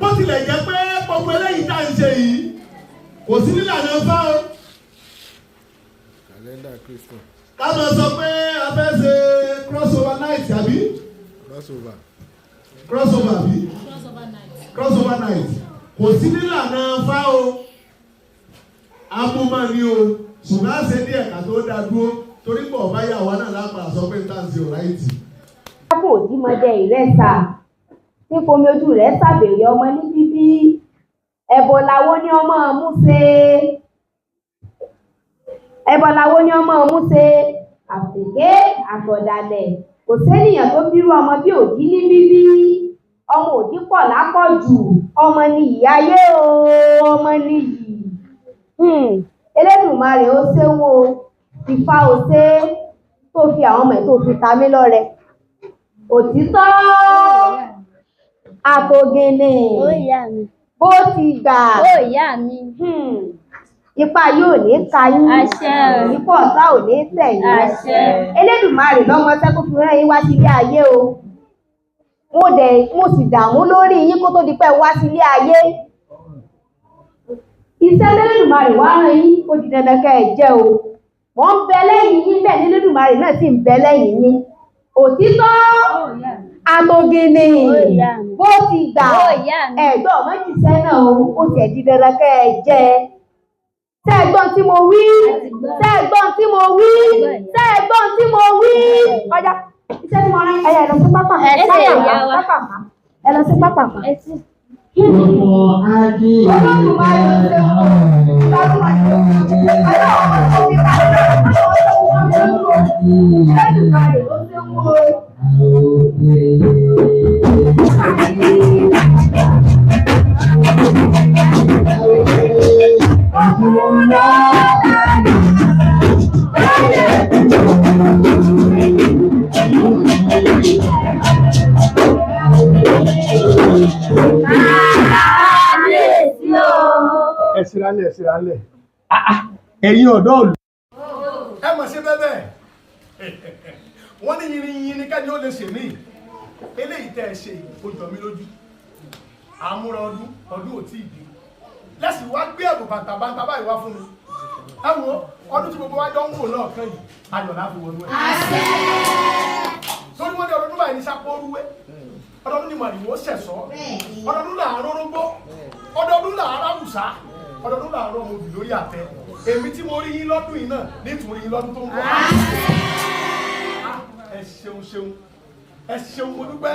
bó tilẹ̀ jẹ́ pé gbogbo eléyìí tá à ń ṣe yìí kò sí nílànà fá o. Kàlẹ́ndà Kristo. Ká lọ sọ pé a fẹ́ ṣe crossover night àbí? Crossover àbí? Crossover night. Kò sí nílànà fá o. Amúmọ̀ ni o. Ṣùgbọ́n àṣẹ díẹ̀ ká tó dá dúró torí pọ̀ bá yà wá náà lápá sọ pé tá à ń ṣe ọ̀ráìtì. Kò dímọdé ìrẹsà tí fomi ojú rẹ̀ ṣàbẹ̀rẹ̀ ọmọ ní bíbí ẹbọ làwọn ní ọmọ mú ṣe àfèké àtọ̀dàlẹ̀ kò sénìyàn tó bírú ọmọ bí òdí ní bíbí ọmọ òdí pọ̀ lápọ̀jù ọmọ ní ìyáyé o ọmọ níyì Elédùmarè ó ṣéwó Ifá ó ṣe tó fi àwọn ọmọ ẹ̀ tó fi ta mí lọ́rẹ òtítọ́ àtògènè bó ti gbà ipa yóò ní ka yín ipò ọ̀tá ò ní tẹ̀ yín Elédùmarè lọ́mọṣẹ́ tó fi rán yín wá sílé ayé o mo sì dààmú lórí yín kó tó di pé wá sílé ayé iṣẹ́ Elédùmarè wá rán yín ó di dandan kẹ́ ẹ jẹ́ o wọ́n ń bẹ lẹ́yìn yín bẹ́ẹ̀ ní Elédùmarè náà sì ń bẹ lẹ́yìn yín òtítọ́ àtògènè bó ti gbà ẹ̀gbọ́n méjìṣẹ́ náà ó tiẹ̀ di dandan kẹ́ ẹ jẹ́ ṣẹ́gbọ́n tí mo wí ọjà iṣẹ́ tí mo rán ẹ̀yà lọ sí pápá ẹ lọ sí pápá. Ẹ̀sìrálẹ̀. Ẹ̀yin ọ̀dọ́ òlù. Ẹ mọ̀ sí bẹ́bẹ̀. Wọ́n ní yìnyín ní kẹ́ni ó lè ṣe mí. Eléyìí tẹ́ ẹ ṣe ó jọ mí lójú. Àmúra ọdún ò tí ì dé. Lẹ́sìn wá gbé ẹ̀bùn bàǹtàbàǹtà báyìí wá fún mi. Ẹ wo ọdún tí gbogbo wa jọ ń wò náà kàn yìí. Ayọ̀ láti wọnú ẹ̀. Torí wọ́n ní ọdún báyìí ní sápóorúwé. Ọdọọdún ni màrìwò ṣẹ̀ṣọ́. Ọdọọdún làárọ̀ rógbó. Ọdọọdún làárọ̀ àwùsá. Ọdọọdún làárọ̀ ọmọ òbí lórí àtẹ. Èmi tí mo rí yín lọ́dún yìí náà nítorí yín lọ́dún tó ń bọ̀. Ẹ ṣeun. Ẹ ṣeun mo dúpẹ́.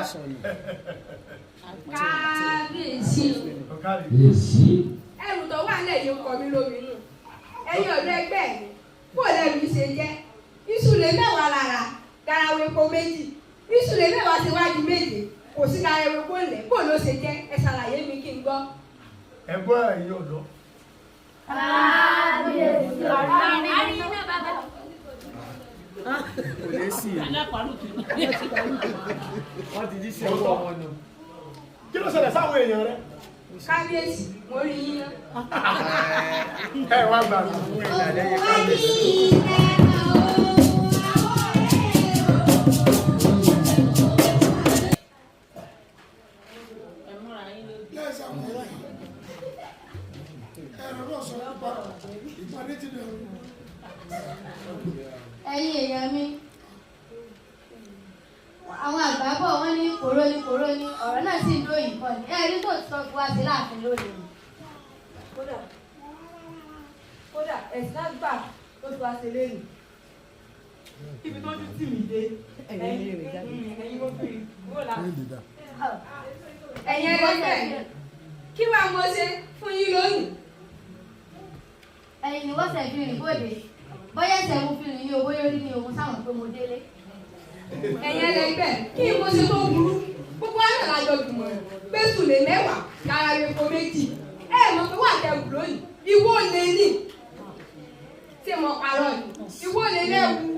Kábíyèsí. Ẹrù tó wà nílẹ̀ yìí ń kọ mí lómi nù. Ẹ̀yin ọ̀dọ́ ẹgbẹ́ mi, bó lẹ́rù ṣe jẹ́? Ìṣúlẹ̀ mẹ́wàá lára, garawo epo méjì. Ìṣúlẹ̀ mẹ́wàá ti wájú méje, kò sí garawo epo ńlẹ̀. Bó ló ṣe jẹ́? Ẹ ṣàlàyé mi kí n gbọ́. Ẹ gbọ́ ẹ̀yin ọ̀dọ́. Kábíyèsí Kò lè sí i. Wọ́n ti jí sí ọwọ́ wọn nù. Kí ló ṣẹlẹ̀ sáwọn èèyàn rẹ? Kábíyèsí, mo rí yín náà. Ẹ wá gbà mí fún ìdálẹ́yẹ kábíyèsí. Ẹ̀yin èèyàn mi, àwọn àgbà bọ̀ wọ́n ní kòró ni ọ̀rọ̀ náà sì ń lóyìn kọ́ ni ẹ̀rí tó sọ fún wa sí láàfin lónìí. Kódà ẹ̀sìn àgbà tó tó aṣẹ lẹ́nu. Ibi tó tún tì mí dé. Ẹ̀yin mo fi wó la. Ẹ̀yin ẹlẹ́gbẹ́ kí wàá mo ṣe fún yín lónìí? Ẹ̀yin ni wọ́n ṣẹ̀ fi rìn bóde. Bóyá ẹsẹ̀ mo fi rìn ní owó yórí ní ohun sáwọn pé mo délé. Ẹ̀yin ẹlẹ́gbẹ́ kí n mo ṣe tó burú? Gbogbo àná lájọ gbìmọ̀ gbèsù lè mẹ́wàá yàrá epo méjì. Ẹ mọ̀ pé wà á tẹ̀wù lónìí. Ìwọ lè ní. Tí mo parọ́ ni. Ìwọ lè lẹ́wù.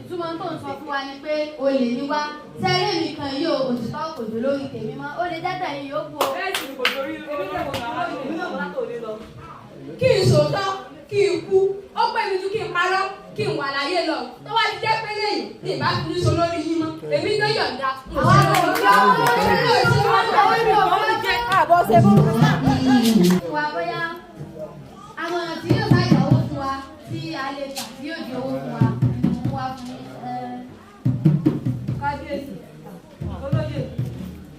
Ìtumọ̀ tó ń sọ fún wa ni pé olè ní wá. Sẹ́rẹ́ mi kan yóò òtítọ́ kò dé lórí tèmi mọ́. Ó lè dẹ́gbẹ̀ yín yóò kú o. Bẹ́ẹ̀ sì ni kò torí kí n sòótọ́ kí n kú ó pẹ́ mi ju kí n parọ́ kí n wà láyé lọ tó wá ti jẹ́ pé lẹ́yìn ní ìbá fi ní so lórí yín mọ́ èmi tó yọ̀ǹda. Àwọn ọmọ ìjọ ṣe fún wa bóyá àwọn tí yóò bá ìyàwó fún wa tí a lè tà tí yóò di owó fún wa mú wa fún kábíyèsí olóyè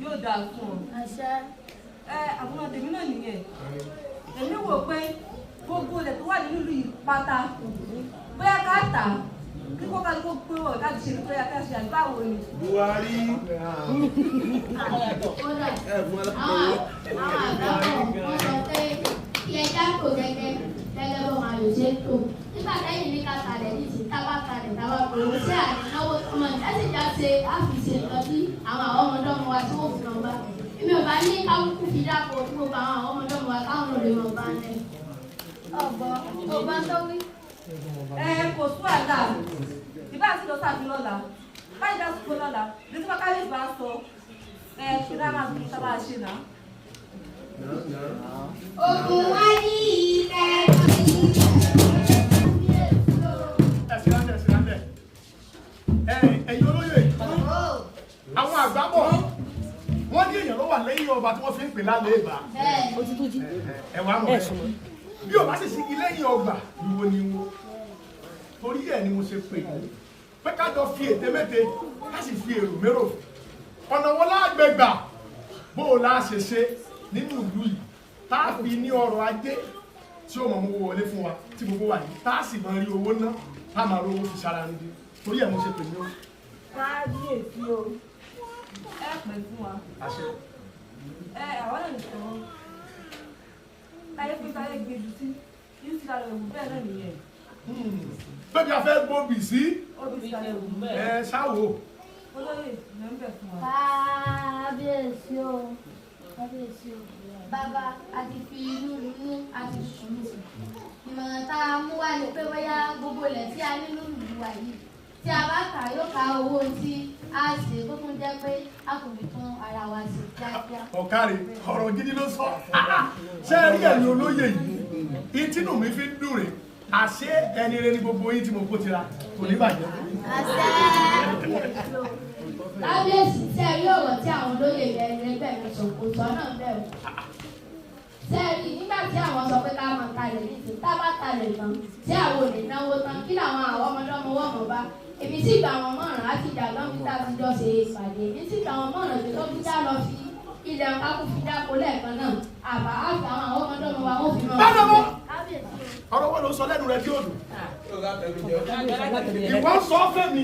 yóò dáa fún ọ. àṣẹ. àbúrò tèmi náà nìyẹn èmi wò pé gbogbo ilẹ̀ tó wà nínú ìlú yìí pátá bóyá ká tà kí kó kálukó pé wọ̀ láti ṣe nípa ẹ̀ka ṣe àgbáwo ni. Buhari. àwọn àgbà wọn sọ pé kí ẹja kò gẹ́gẹ́ bọ́ máa lò ṣe tó nígbà tẹ́yìn ní ká kalẹ̀ ní ti tábà kalẹ̀ tábà pé o ṣé àdínáwó ọmọ ìdásí já ṣe àfìṣe nǹkan tí àwọn ọmọdọ́mọ wa tí wọ́n fi hàn bá èmi ò bá ní káwùkù fi dáko tí gbogbo àwọn ọmọdọ́mọ wa káwọn ò lè mọ̀ bá ń lẹ̀ ọgbọ́n tó wí. kò sú àdá ìbá àti lọ sáà lọ́la báyìí dá sùkúrò lọ́la bí tí wákàlì bá sọ ṣe náà máa fi sábà ṣe náà. Ogun wa ní ilẹ̀ ẹ̀yin olóyè àwọn àgbà bọ̀ wọ́n ní èèyàn ló wà lẹ́yìn ọba tí wọ́n fi ń pè lálẹ́ ìbá ẹ̀wà mọ̀ bí ọba sì sigi lẹ́yìn ọgbà ìwo ni wo torí ẹ̀ ni mo ṣe pè é pé ká jọ fi ète méte ká sì fi èrò mérò ọ̀nà wo lágbègbà bó o láà ṣe ṣe nínú ìlú yìí tá a fi ní ọrọ̀ ajé tí ó mọ̀ mú wọlé fún wa tí gbogbo wa yìí tá a sì máa rí owó ná tá a máa rí owó fi ṣara níbi torí ẹ̀ mo ṣe pè ní o. kábíyèsí o ẹ pẹ́ fún wa. àṣẹ. àwọn náà nìkan láyé pé táyé gbèdú sí yóò ti dára ewu bẹ́ẹ̀ náà nìyẹn. bẹ́ẹ̀ bí a fẹ́ gbóbi sí. ó ti dára ewu bẹ́ẹ̀. ṣáwo. olóyè ló ń bẹ̀ fún wa. kábíyèsí o kábíyèsí o bàbá àti fi inú àti sùn ìmọ̀ràn tá a mú wá ní pé bóyá gbogbo ilẹ̀ tí a ní lónìí wà yìí tí a bá kà yóò ka owó tí a ṣe tó tún jẹ́ pé a kò fi tún ara wa ṣe kíákíá. ọ̀kàrẹ̀ ọ̀rọ̀ gidi ló sọ ṣé ẹ rí ẹ̀yin olóyè yìí ìtínú mi fi ń dùn rè àṣé ẹni rẹ ni gbogbo yín tí mo kó tira kò ní bàjẹ́. kábíyèsí tẹ́ rí ọ̀rọ̀ tí àwọn olóyè ẹgbẹ́ mi sọ kò sọ náà bẹ́ẹ̀ o. Sẹ́ẹ̀rì nígbà tí àwọn sọ pé ká máa kalẹ̀ ní ti tábà kalẹ̀ tán tí àwọn ò lè náwó tán kí làwọn àwọn ọmọdọ́mọ wọ́n mọ̀ bá èmi sì gbà wọn mọ̀ràn láti jà lọ́mítà tí jọ ṣe ìpàdé èmi sì gbà wọn mọ̀ràn tó tó fi já lọ sí ilẹ̀ kákó fi dáko lẹ́ẹ̀kan náà àbá àfi àwọn ọmọdọ́mọ wa wọ́n fi mọ̀ ọ̀rọ̀ wo ló sọ lẹ́nu rẹ tí ó dùn. ìwọ sọ fẹ́ mi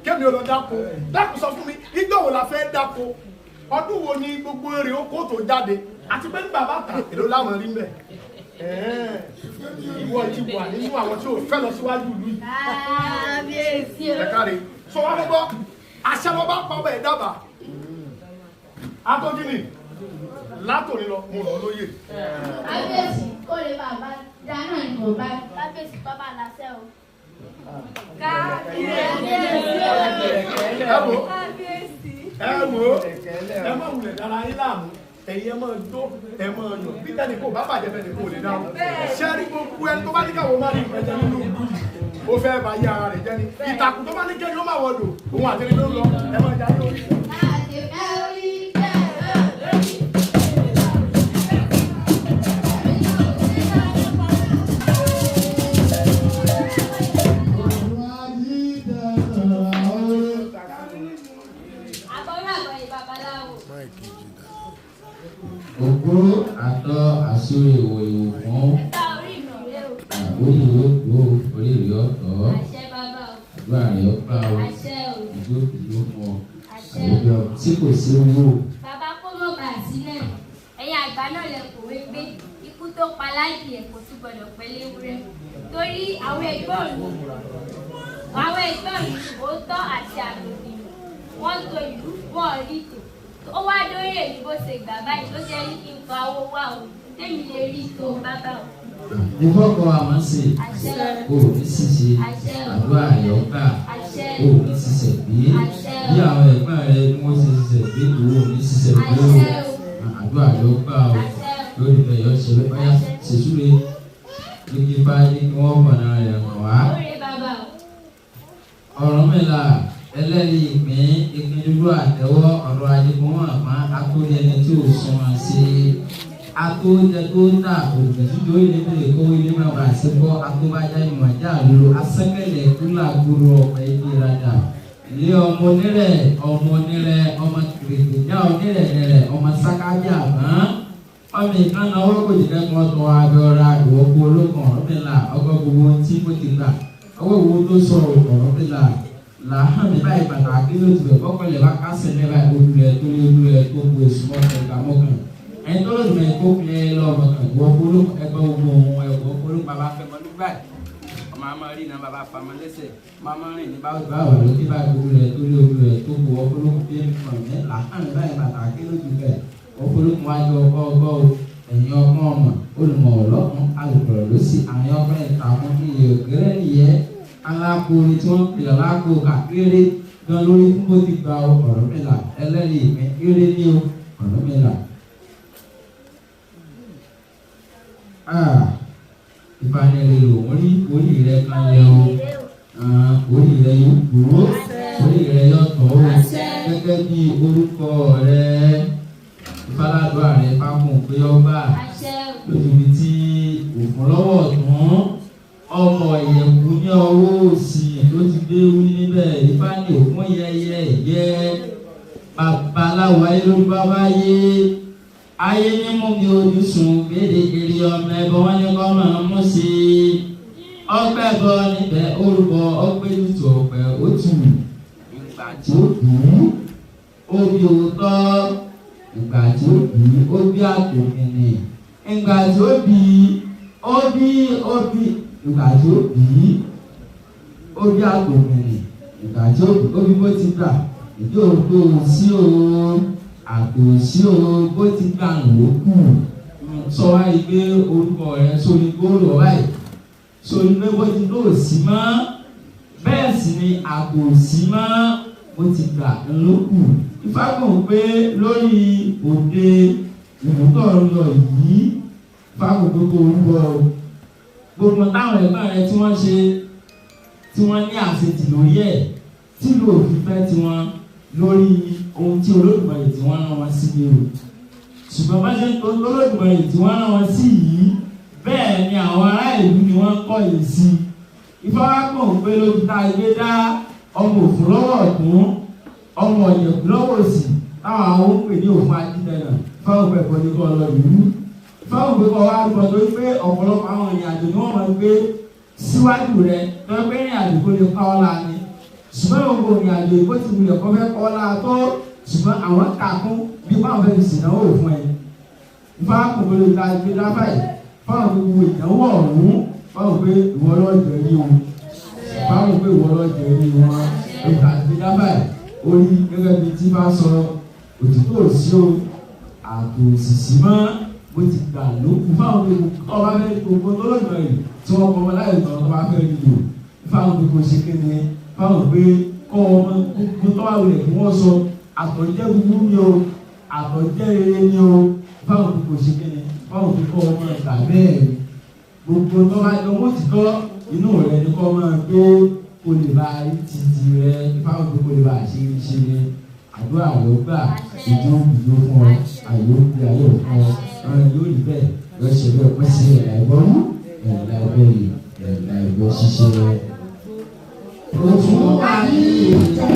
kémi ò lọ dáko dáko sọ fún mi ìgbà wo la fẹ́ dáko ọdún wo ni gbogbo èrè oko tó jáde àti pé nígbà bá ta èlò láwọn rí mbẹ ìwọ ti wà nínú àwọn tí ò fẹ́ lọ síwájú ìlú yìí. kábíyèsí o. ẹ̀káre sọ wá gbọ́ àṣẹ wọn bá pa ọbẹ̀ dábàá atọ́jú ni látòrí lọ mo lọ lóye. kábíyèsí kó lè bàbá dáná ni mo bá kábíyèsí bàbá làṣẹ o. ẹ wo ẹ má wulẹ̀ dára yín láàmú ẹ̀yin ẹ máa jó ẹ máa yàn bí tẹ́lẹ̀ kó bá bàjẹ́ bẹ́ẹ̀ ni kò lè dáhùn. ṣé rí gbogbo ẹni tó bá ní káwọn máa rí nǹkan jẹ nínú ìlú yìí ó fẹ́ bá yé ara rẹ̀ jẹ́ ni ìtàkùn tó bá ní kẹ́ni ó máa wọlò òun àtẹnudẹ́ ló ń lọ ẹ máa jáde lórí. Ògbó àtọ́ àṣírí ìwò ìwò fún orí ìyókù orí ìyọ́tọ̀ àdúrà rẹ̀ ọ̀pá o ìjó ìjó fún ọ àwùjọ tí kò sí owó. Bàbá kó mọ̀ bá sílẹ̀ ẹ̀yin àgbà náà lè kòwé pé ikú tó pa láìpì ẹ̀ kò tún gbọdọ̀ pẹ́ léwúrẹ́ torí àwọn ẹ̀gbọ́n mi òótọ́ àti àtòkì wọ́n to ìlú wọ́n rí tò ó wá lórí èyí bó ṣe gbà báyìí ló jẹ́ kí n fa owó wá o tèmi lè rí tó bàbá o. ìfọ́kọ̀ àwọn ṣe o ò ní ṣíṣe àdúrà rẹ̀ ọ̀pá o ò ní ṣiṣẹ́ bí àwọn ẹ̀gbọ́n rẹ̀ ni wọ́n ṣe ṣiṣẹ́ bí o ò ní ṣiṣẹ́ bí o àdúrà rẹ̀ ọ̀pá o lórí bẹ̀yẹ̀ ọ̀ṣẹ̀ bẹ́ẹ̀ báyà ṣèṣúre lókè báyìí kí wọ́n mọ̀ náà rẹ̀ wá. ọ̀rọ̀ mẹ́la ẹlẹ́rìí ìpín ìpínlúlú àtẹ́wọ́ ọ̀rọ̀ adigunmọ̀ àmọ́ atóri ẹni tí ò sún wọn sí atójẹ tó tà òbítú tó ilé mẹ́lẹ̀ kó ilé máa bá sí bọ́ atóbájá ìmọ̀já lóru asẹ́kẹ̀lẹ̀ kúlà gbúrò ọ̀pẹ ibi ìrajà ilé ọmọ onírẹ̀ ọmọ kìrìkì já onírẹ̀ ọmọ sákájà mọ́ ọmọ ìkànnà ọwọ́ kò jẹ́ kẹ́kọ̀ọ́ tó abẹ́ọ́ra ìwọ́pọ̀ olókàn ọ̀rọ̀mìlà ọgọ́ gbogbo tí mo ti gbà ọwọ́ wo tó sọ ọ̀rọ̀mìlà làhàn mi báyìí pàtàkì ló ti bẹ̀ kọ́kọ́lẹ̀ bá kásẹ̀ ní báyìí olùrẹ̀ tó lé olùrẹ̀ tó bu èsù mọ́kàn ìgbà mọ́kàn ẹni tó lòdì mẹ́ kó fi lọ́ọ̀mọ́ kan ìwọ́pọ̀ olókàn ẹgbẹ́ gbogbo ohun ẹ̀wọ́ olókàn bàbá fẹ́ mọ́ nígbà ọmọ àmọ́ rí iná bàbá pamọ́ lẹ́sẹ̀ máa rìn ní báwọ̀ lókè báyìí olùrẹ̀ tó lé olùrẹ̀ tó bu olókàn bí ẹni kan ní làhàn mi báyìí pàtàkì ló ti bẹ̀ ọ̀pọ̀lọpọ̀ wájú ọgbọ́ ẹ̀yin ọgbọ́n ọmọ olùmọ̀ ọlọ́kùn alùpùpù ló sí àwọn ọgbọ́n ìtàkùn ní iye ògẹ́rẹ́ nìyẹn alákòóni tí wọ́n pè alákò kàkéré gan lórí fún bó ti gba ọ̀rọ̀ mẹ́la ẹlẹ́rìí ìpín kéré ní ọ̀rọ̀ mẹ́la. ìfanilè lò wọ́n rí orí rẹ̀ kan lẹ́ o orí rẹ̀ yóò gbòó orí rẹ̀ yóò tọ́ o gẹ́gẹ́ bí orúkọ rẹ̀ ìfaladùn ààrẹ pápọ̀ pé ọba lójúbi tí òfin lọ́wọ́ ọ̀tún ọmọ ìyẹ̀kú ní ọwọ́ òsì ló ti gbé wí níbẹ̀ ìfá ní òkun yẹyẹ yẹ babaláwo ayé lórí bàbá yé ayé ní mú mi ojú sùn gbèdéke ọmọ ẹbọ wọn ní kọ́ máa mú sí ọgbẹ́ bọ níbẹ̀ orúkọ ọgbẹ́ tutù ọ̀pẹ òtù ìgbà tí ó dùn ó bí òótọ́ ìgbà tí ó bí ó bí àtòkìnì ìgbà tí ó bí ìgbà tí ó bí àtòkìnì ìgbà tí ó bí bó ti gbà ìdí òkú sí o àtò sí o bó ti gbà lókù sọ wá rí pé orúkọ rẹ sórí góòlù báyìí sórí pé bó ti lò sí mọ́ bẹ́ẹ̀ sì ni àtò sí mọ́ bó ti gbà lókù ìfàkùn pé lórí òde ìmútọ̀ lọ yìí ìfàkùn gbogbo orúkọ gbogbo táwọn ẹ̀gbọ́n rẹ tí wọ́n ṣe tí wọ́n ní àṣetì lórí ẹ̀ tí ló fi fẹ́ tí wọ́n lórí ohun tí Olódùmarè tí wọ́n rán wọn sí ni o ṣùgbọ́n bá ṣe ń tó Olódùmarè tí wọ́n rán wọn sí yìí bẹ́ẹ̀ ni àwọn ará ìlú ni wọ́n kọ́ yìí sí ìfowópamọ́ pé lójú tá a gbé dá ọmọ òfin lọ́wọ́ ọ̀tún ọmọ ìyẹ̀kú lọ́wọ́ òsì táwọn àwọn ń pè ní òfin ajídẹ́nà fáwọn pẹ̀pọ̀ ní kọ́ lọ ìlú fáwọn pẹ̀pọ̀ wá gbọ́ tó pé ọ̀pọ̀lọpọ̀ àwọn ìrìn àjò ni wọ́n máa ń gbé síwájú rẹ tó pé ìrìn àjò kó lè pa ọ́ la ni ṣùgbọ́n gbogbo ìrìn àjò ìbò ti wulẹ̀ kọ́ fẹ́ kọ́ la tó ṣùgbọ́n àwọn kàkún bí báwọn fẹ́ fi sìnáwó fún ẹ fáwọn pẹ̀lú ìta gbé lábàá yìí fáwọn gbogbo ìdánwò ọ̀hún fáwọn pé ìwọ lọ́jọ́ rí wọn fáwọn pé ìwọ lọ́jọ́ rí wọn ìta gbé lábàá yìí orí gẹ́gẹ́ bí tí bá sọ òtítọ́ òsì o àtò òsìsì mọ́ bó ti gbà lókù fáwọn pé ọba fẹ́ gbogbo tó lọ́jọ́ yìí tí wọ́n kọ́ láì tọ́ ọba fẹ́ rí o fáwọn pé kò ṣe kéde fáwọn pé kọ́ ọmọ gbogbo tó wà wulẹ̀ kí wọ́n sọ àtọ̀jẹ́ búburú ni o àtọ̀jẹ́ rere ni o fáwọn pé kò ṣe kéde fáwọn pé kọ́ ọmọ ìgbà bẹ́ẹ̀ gbogbo tó bá jọ wọ́n ti tọ́ inú rẹ̀ ni kọ́ máa gbé kó lè bá rí títí rẹ̀ fáwọn pé kó lè bá ṣe ní àdúrà ló gbà ìjọ ìjọ fún ọ àyè òbí ayé fún ọ ọ̀rọ̀ yóò rí bẹ́ẹ̀ yọ ṣe bẹ́ẹ̀ pẹ́ sí ẹ̀dá ìgbọ́n ẹ̀dá ìgbọ́ yìí ẹ̀dá ìgbọ́ ṣíṣe rẹ̀. Òfin wà ní ìjà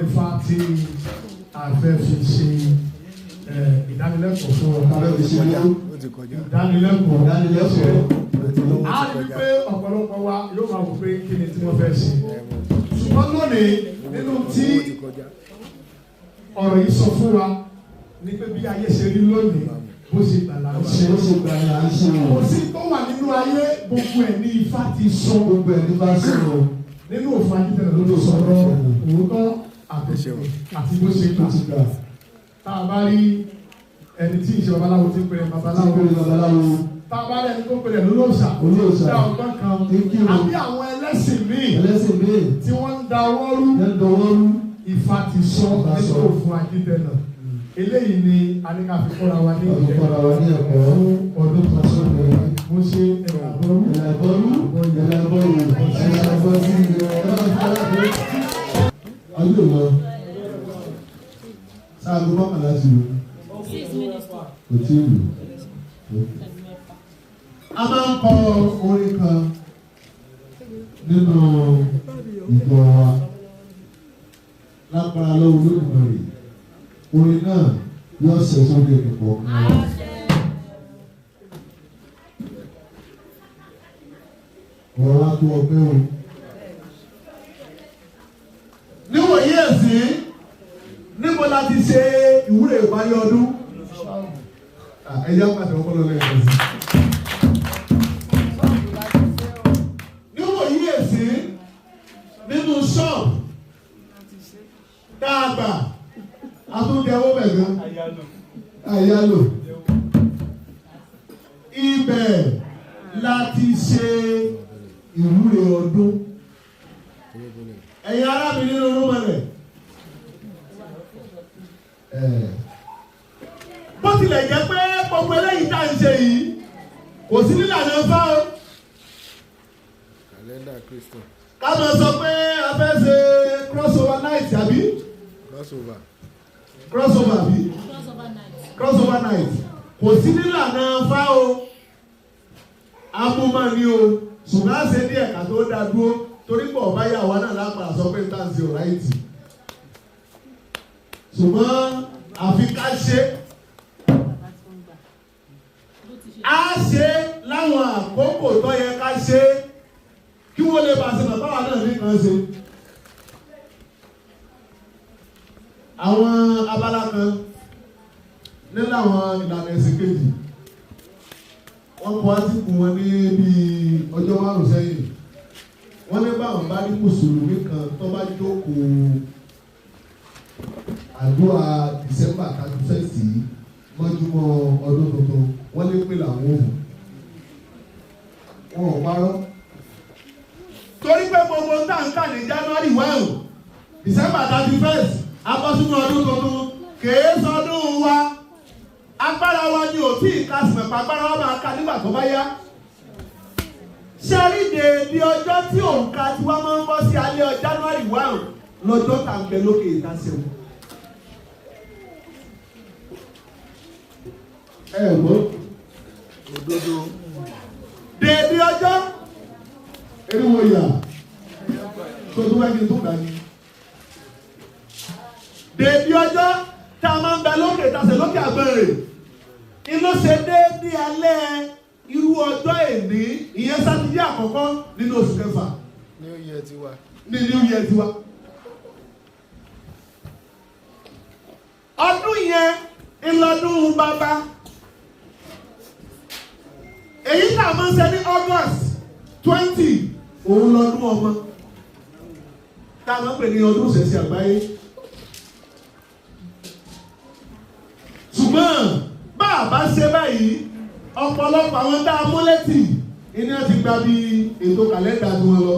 ifá tí a fẹ́ fi ṣe ìdánilẹ́kọ̀ọ́ fún ọ̀tá rẹ̀ fi ṣe ìdánilẹ́kọ̀ọ́. A rí pé ọ̀pọ̀lọpọ̀ wa yóò máa wò pé kí ni tí wọ́n fẹ́ ṣe. Ṣùgbọ́n lónìí nínú tí ọ̀rọ̀ yìí sọ fún wa ní pé bí ayé ṣe rí lónìí bó ṣe gbàlà ń ṣe. Kò sí tó wà nínú ayé gbogbo ẹ̀ ní ifá ti sọ. Gbogbo ẹ̀ ní bá sọ̀rọ̀. Nínú òfin akíntẹ̀lẹ̀ ló ló sọ̀rọ̀ òótọ́ àti bó ṣe gbà. Tá a bá rí ẹni tí ìṣe babaláwo ti ń pèrè babaláwo. Tá a bá rí ẹni tó pèrè lólóòṣà. Dá ọgbọ́n kan. Àbí àwọn ẹlẹ́sìn míì tí wọ́n ń da ọwọ́ rú. Ifá ti sọ nínú òfin akíntẹ̀lẹ̀. Eléyìí ni a ní ká fi kọ́ra wa ní ẹ̀kọ́ ọdún kan sọ́dọ̀ mo ṣe ẹ̀làbọ́rú ọdún lọ sáàgó mọ́kànlá sí o kò tí ì lò. A máa ń kọ orin kan nínú ìjọ wa lágbára lọ́wọ́ Olódùmarè. Orin náà yóò ṣe sórí ẹ̀kọ́ kan. Ọ̀rọ̀ wa tó ọgbẹ́ o. Níwòyí ẹ̀sìn níbo la ti ṣe ìwúre ìparí ọdún? Ẹ̀yà pàṣẹ ọpọlọ lẹ́yìn ẹ̀sìn. Níwòyí ẹ̀sìn nínú ṣọ́ọ̀bù dáàgbà àtúndẹ̀wọ́ bẹ̀gán àyálò ibẹ̀ láti ṣe ìwúre ọdún. Ẹ̀yin arábìnrin nínú rúmọ̀lẹ̀ bó tilẹ̀ jẹ́ pé gbogbo eléyìí tá à ń ṣe yìí kò sí nílànà fá o. Ká lọ sọ pé a fẹ́ ṣe crossover night àbí? Crossover bí? Crossover night. Kò sí nílànà fá o. Amúmọ̀ ni o. Ṣùgbọ́n àṣẹ díẹ̀ ká tó dá dúró torí pọ̀ ọ̀bá yà wá náà lápá sọ pé tá à ń ṣe ọ̀ráìtì. Ṣùgbọ́n àfi ká ṣe. A ṣe láwọn àkókò tó yẹ ká ṣe kí wọ́n lè bàṣẹ bàbá wa náà nìkan ṣe. Àwọn abala kan nínú àwọn ìlànà ẹ̀sìn kejì wọ́n kọ́ àtìkù wọn ní bíi ọjọ́ márùn-ún sẹ́yìn. Wọ́n ní báwọn bá ní mùsùlùmí kan tó bá jókòó àdúrà December 31st mọ́júmọ́ ọdún tuntun wọ́n lé pé làwọn òògùn wọn ò parọ́. Torí pé gbogbo táǹkà ní January 1 December 31st abọ́súnmọ́ ọdún tuntun kèé sọdún wa. Agbára wa ni ò tí ì ká sìmẹ̀pá agbára wa máa ka nígbà tó bá yá. Ṣẹ́ríde di ọjọ́ tí òǹkà tí wọ́n máa ń bọ́ sí alẹ́ January 1 lọ́jọ́ tàǹgbẹ̀ lókè ìtàsẹ̀wò. Ẹ̀gbọ́n òdodo. Dèbí ọjọ́ eriwo yà tó tó bá kí n tó gbà ní. Dèbí ọjọ́ tá a máa ń bẹ lókè ìtàsẹ̀ lókè àgbẹ̀rẹ̀. Inú ṣe déédé alẹ́ irú ọjọ́ èní ìyẹn sátidé àkọ́kọ́ nínú oṣù kẹfà. New Year tiwa. Ní New Year tiwa. Ọdún yẹn ńlọdún bàbá. Èyí tá a máa ń ṣe ní August 20 òun lọ́dún ọmọ. Tá a máa ń pè ní ọdún ìṣẹ̀ṣẹ̀ àgbáyé. Ṣùgbọ́n bá a bá ṣe báyìí ọ̀pọ̀lọpọ̀ àwọn tá a mú létí iná ti gba bí ètò kàlẹ́ndà tí wọ́n lọ.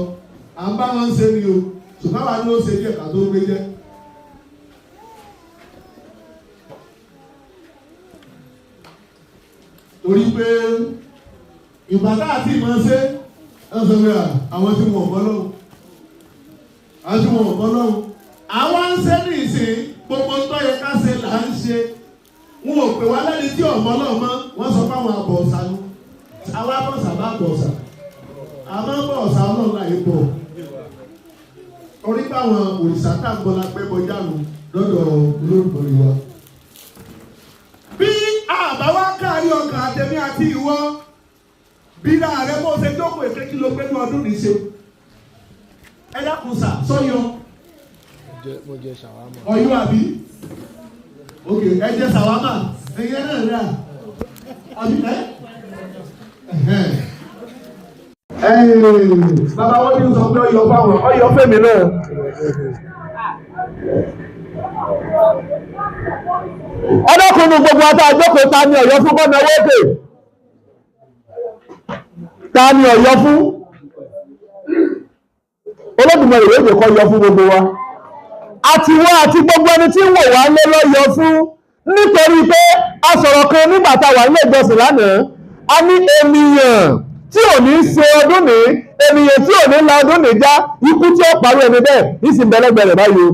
À ń bá wọn ṣe ni o ṣùgbọ́n àwa ni ó ṣe díẹ̀ ká tó gbé jẹ́. Torí pé ìbàdàn àti ìmọ̀ ṣe ẹ sọ pé àwọn tí wọn bọ́ lọ́wọ́ àwọn tí wọn bọ́ lọ́wọ́ àwọn ń ṣe ní ìsìn gbogbo tó yẹ ká ṣe là ń ṣe. Wọn ò pè wá lẹ́ni tí ọ̀mọ́ náà mọ́ wọ́n sọ fáwọn abọ̀ọ̀sà nu àwọn abọ̀ọ̀sà bá bọ̀ọ̀sà àmọ́ bọ̀ọ̀sà ọlọ́run láyé bọ̀ orí báwọn òrìṣà tàgbọ́lá pẹ́ bọjá nù lọ́dọ̀ olóògbé wa. Bí àbáwá kárí ọkàn àtẹ̀mí àti ìwọ bí láàrẹ bó ṣe jókòó èké kí ló gbé ní ọdún ní ṣe. Ẹ dákun sà sọ́yọ. Mo jẹ ṣàwámà. Ọ̀yọ́ àbí? Ok, ẹ jẹ ṣàwámà. Ẹyẹ náà rà. Àbí ẹ? Bàbá wọn ní sọ pé ọyọ fáwọn ọyọ fèmí náà. Ọdọ́kùnrin gbogbo ọta àjókòó ta ni Ọ̀yọ́ fún gómìnà wókè? Ta ni Ọ̀yọ́ fún? Olódùmarè yóò kọ́ yọ fún gbogbo wa. Àti wọ́n àti gbogbo ẹni tí ń wò wá lé lọ́yọ fún nítorí pé a sọ̀rọ̀ kan nígbà tá a wà nílé ìjọsìn lánàá. A ní ènìyàn tí ò ní ṣe ọdún ní, ènìyàn tí ò ní la ọdún ní já, ikú tí ó parí ẹni bẹ́ẹ̀ ní sì ń bẹ̀lẹ́gbẹ̀rẹ̀ báyìí o.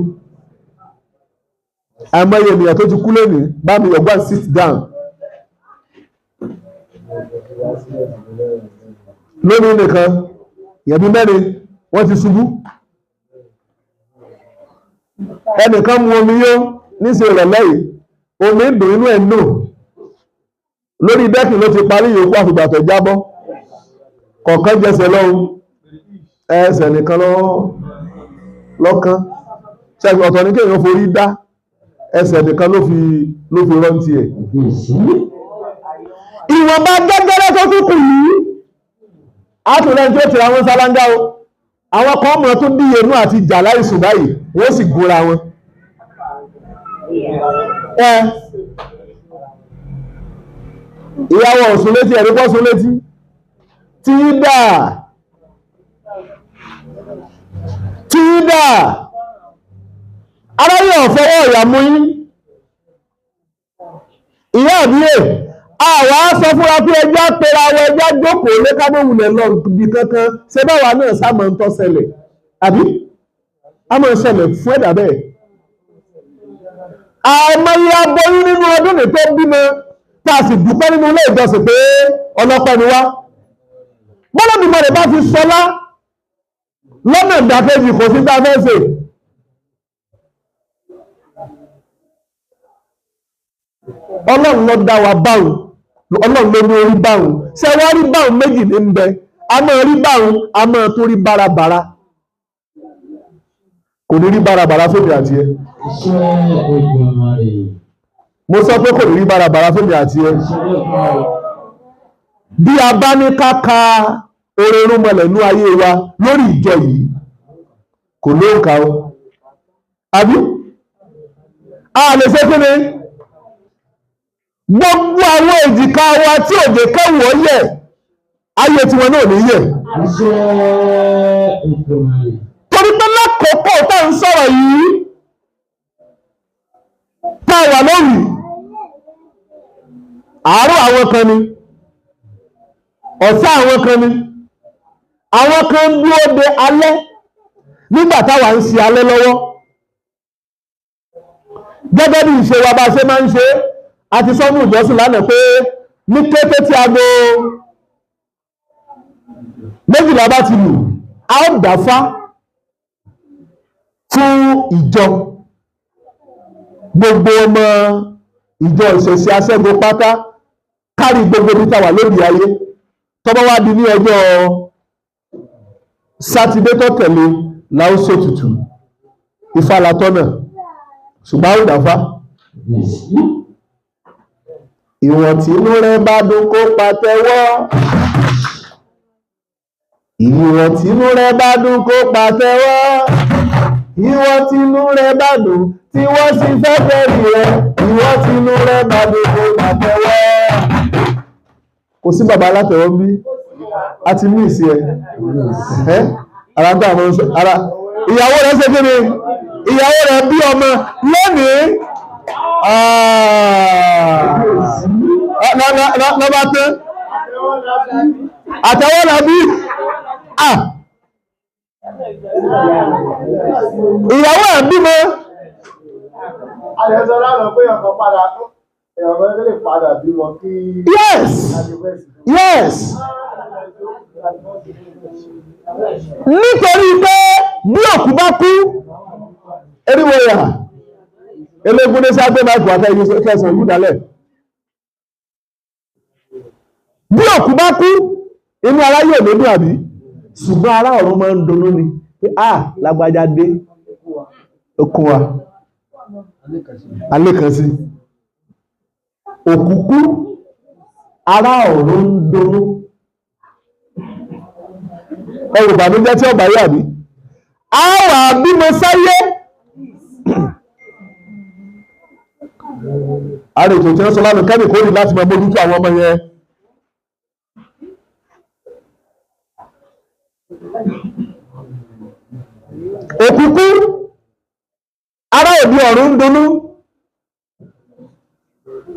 Àmọye ènìyàn tó ti kú lónìí, bá mi yọ̀gbọ́n sit down. Lónìí nìkan, ìyẹ̀bí mẹ́rin wọ́n ti ṣubú. Ẹnìkan mu omi yó níṣe ìrọ̀lẹ́ yìí, omi ń dùn inú ẹ̀ nù. Lórí dẹ́kìn ló ti parí yòókù àfìgbà tó jábọ́. Kọ̀ọ̀kan jẹsẹ̀ lọ́hùn, ẹsẹ̀ nìkan lọ́kàn. Ṣẹ́gun ọ̀tọ̀ ní kéèyàn forí dá. Ẹsẹ̀ nìkan ló fi rántí ẹ̀. Ìwọ̀nba gẹ́gẹ́rẹ́ tó tún kù yìí, a tún lẹ́ni tí ó tìra wọn sálángá o. Àwọn kan mọ̀ tó díye inú àti ìjà láìsùn báyìí, wọ́n sì gúnra wọn. Ìyàwó ọ̀sùn létí ẹ̀rí pọ́ sún létí. Tídà. Aráyé ọ̀fọwọ́ ìyàmú yín. Ìyá àbíyè, àwa sọ fúnra pé ẹjọ́ pera wọ ẹjọ́ jókòó lé kábòwùlẹ̀ lọ bí kankan ṣe báwa náà sáàmọ̀ ń tọ́ ṣẹlẹ̀. Àbí? A máa ṣẹlẹ̀ fún ẹ̀dà bẹ́ẹ̀. Àmọye aboyún nínú ọdún ní tó bímọ, tá a sì dúpẹ́ nínú ilé ìjọsìn pé ọlọ́pẹ́ ni wá. Bọ́lọ́dúnmọ̀ rẹ̀ bá fi sọlá lọ́nà ìdákẹ́jì kò sí tá a fẹ́ ṣe. Ọlọ́run ló dá wa báhùn, Ọlọ́run ló ní orí báhùn. Ṣé wá rí báhùn méjì ní ń bẹ? A máa rí báhùn, a máa tó rí bárabàra. Kò ní rí bárabàra fèmí àti ẹ. Mo sọ pé kò ní rí bárabàra fèmí àti ẹ. Bí a bá ní káka orérún mọlẹ̀ ní ayé wa lórí ìjọ yìí, kò lóǹkà o. Àbí? A lè ṣe kí ni? Gbogbo àwọn èjìká wa tí òjò kẹwọ́ yẹ̀, ayé tiwọn náà ní yẹ̀. Torí pé lákòókò tá ń sọ̀rọ̀ yìí, tá wà lórí, àárọ̀ àwọn kan ni, ọ̀sán àwọn kan ni, àwọn kan ń dúró de alẹ́ nígbà táwa ń ṣe alẹ́ lọ́wọ́. Gẹ́gẹ́ bí ìṣe wa bá ṣe máa ń ṣe, a ti sọ fún ìjọsìn lánàá pé ní kété tí aago 12 bá ti lù, a ó dáfá fún ìjọ. Gbogbo ọmọ ìjọ ìṣẹ̀ṣe Asẹgun pátá kárí gbogbo bí táwà lórí ayé. Tọ́bọ́ wá di ní ọjọ́ Sátidé tó tẹ̀lé láó ṣètùtù ìfàlàtọ́nà, ṣùgbọ́n ó dáfá. Ìwọ̀n tí inú rẹ̀ bá dùn kó pàtẹ́wọ́. Ìwọ̀n tí inú rẹ̀ bá dùn kó pàtẹ́wọ́. Ìwọ̀n tí inú rẹ̀ bá dùn tí wọ́n sì fẹ́ tẹ̀lé rẹ̀. Ìwọ̀n tí inú rẹ̀ bá dùn kó pàtẹ́wọ́. Kò sí bàbá alátẹ̀wọ́ bí a ti mí ìsí ẹ. Ara ń tọ́ àwọn oṣù. Ìyàwó rẹ̀ ṣe kí ni? Ìyàwó rẹ̀ bí ọmọ lónìí. Lọ́bá tẹ́ àtẹ́wọ́ làbí ìyàwó ẹ̀ bímọ. Àyẹ̀sọ́ lánàá pé ọkọ̀ padà ẹ̀yọ̀mọ́ lè padà bímọ kí. Yes. nítorí pé bí òkú bá kú eriwo yà eléegun ní sábẹ máìkù àtẹyìn kẹsàn-án yìí dálẹ̀ bí òkú bá kú inú ara yóò lódún àbí ṣùgbọ́n ará ọ̀run máa ń dunnú ni pé lágbájá dé okun wa alẹ́ kan sí òkú kú ará ọ̀run ń dunnú ẹrù ìbànújẹ́ tí ọba yà bí a wà bímọ sáyé àrè ètò tí wọ́n sọ lánàá kẹ́mì kórì láti máa mójútó àwọn ọmọ yẹn òkùnkú ará òbí ọ̀run ń dunnú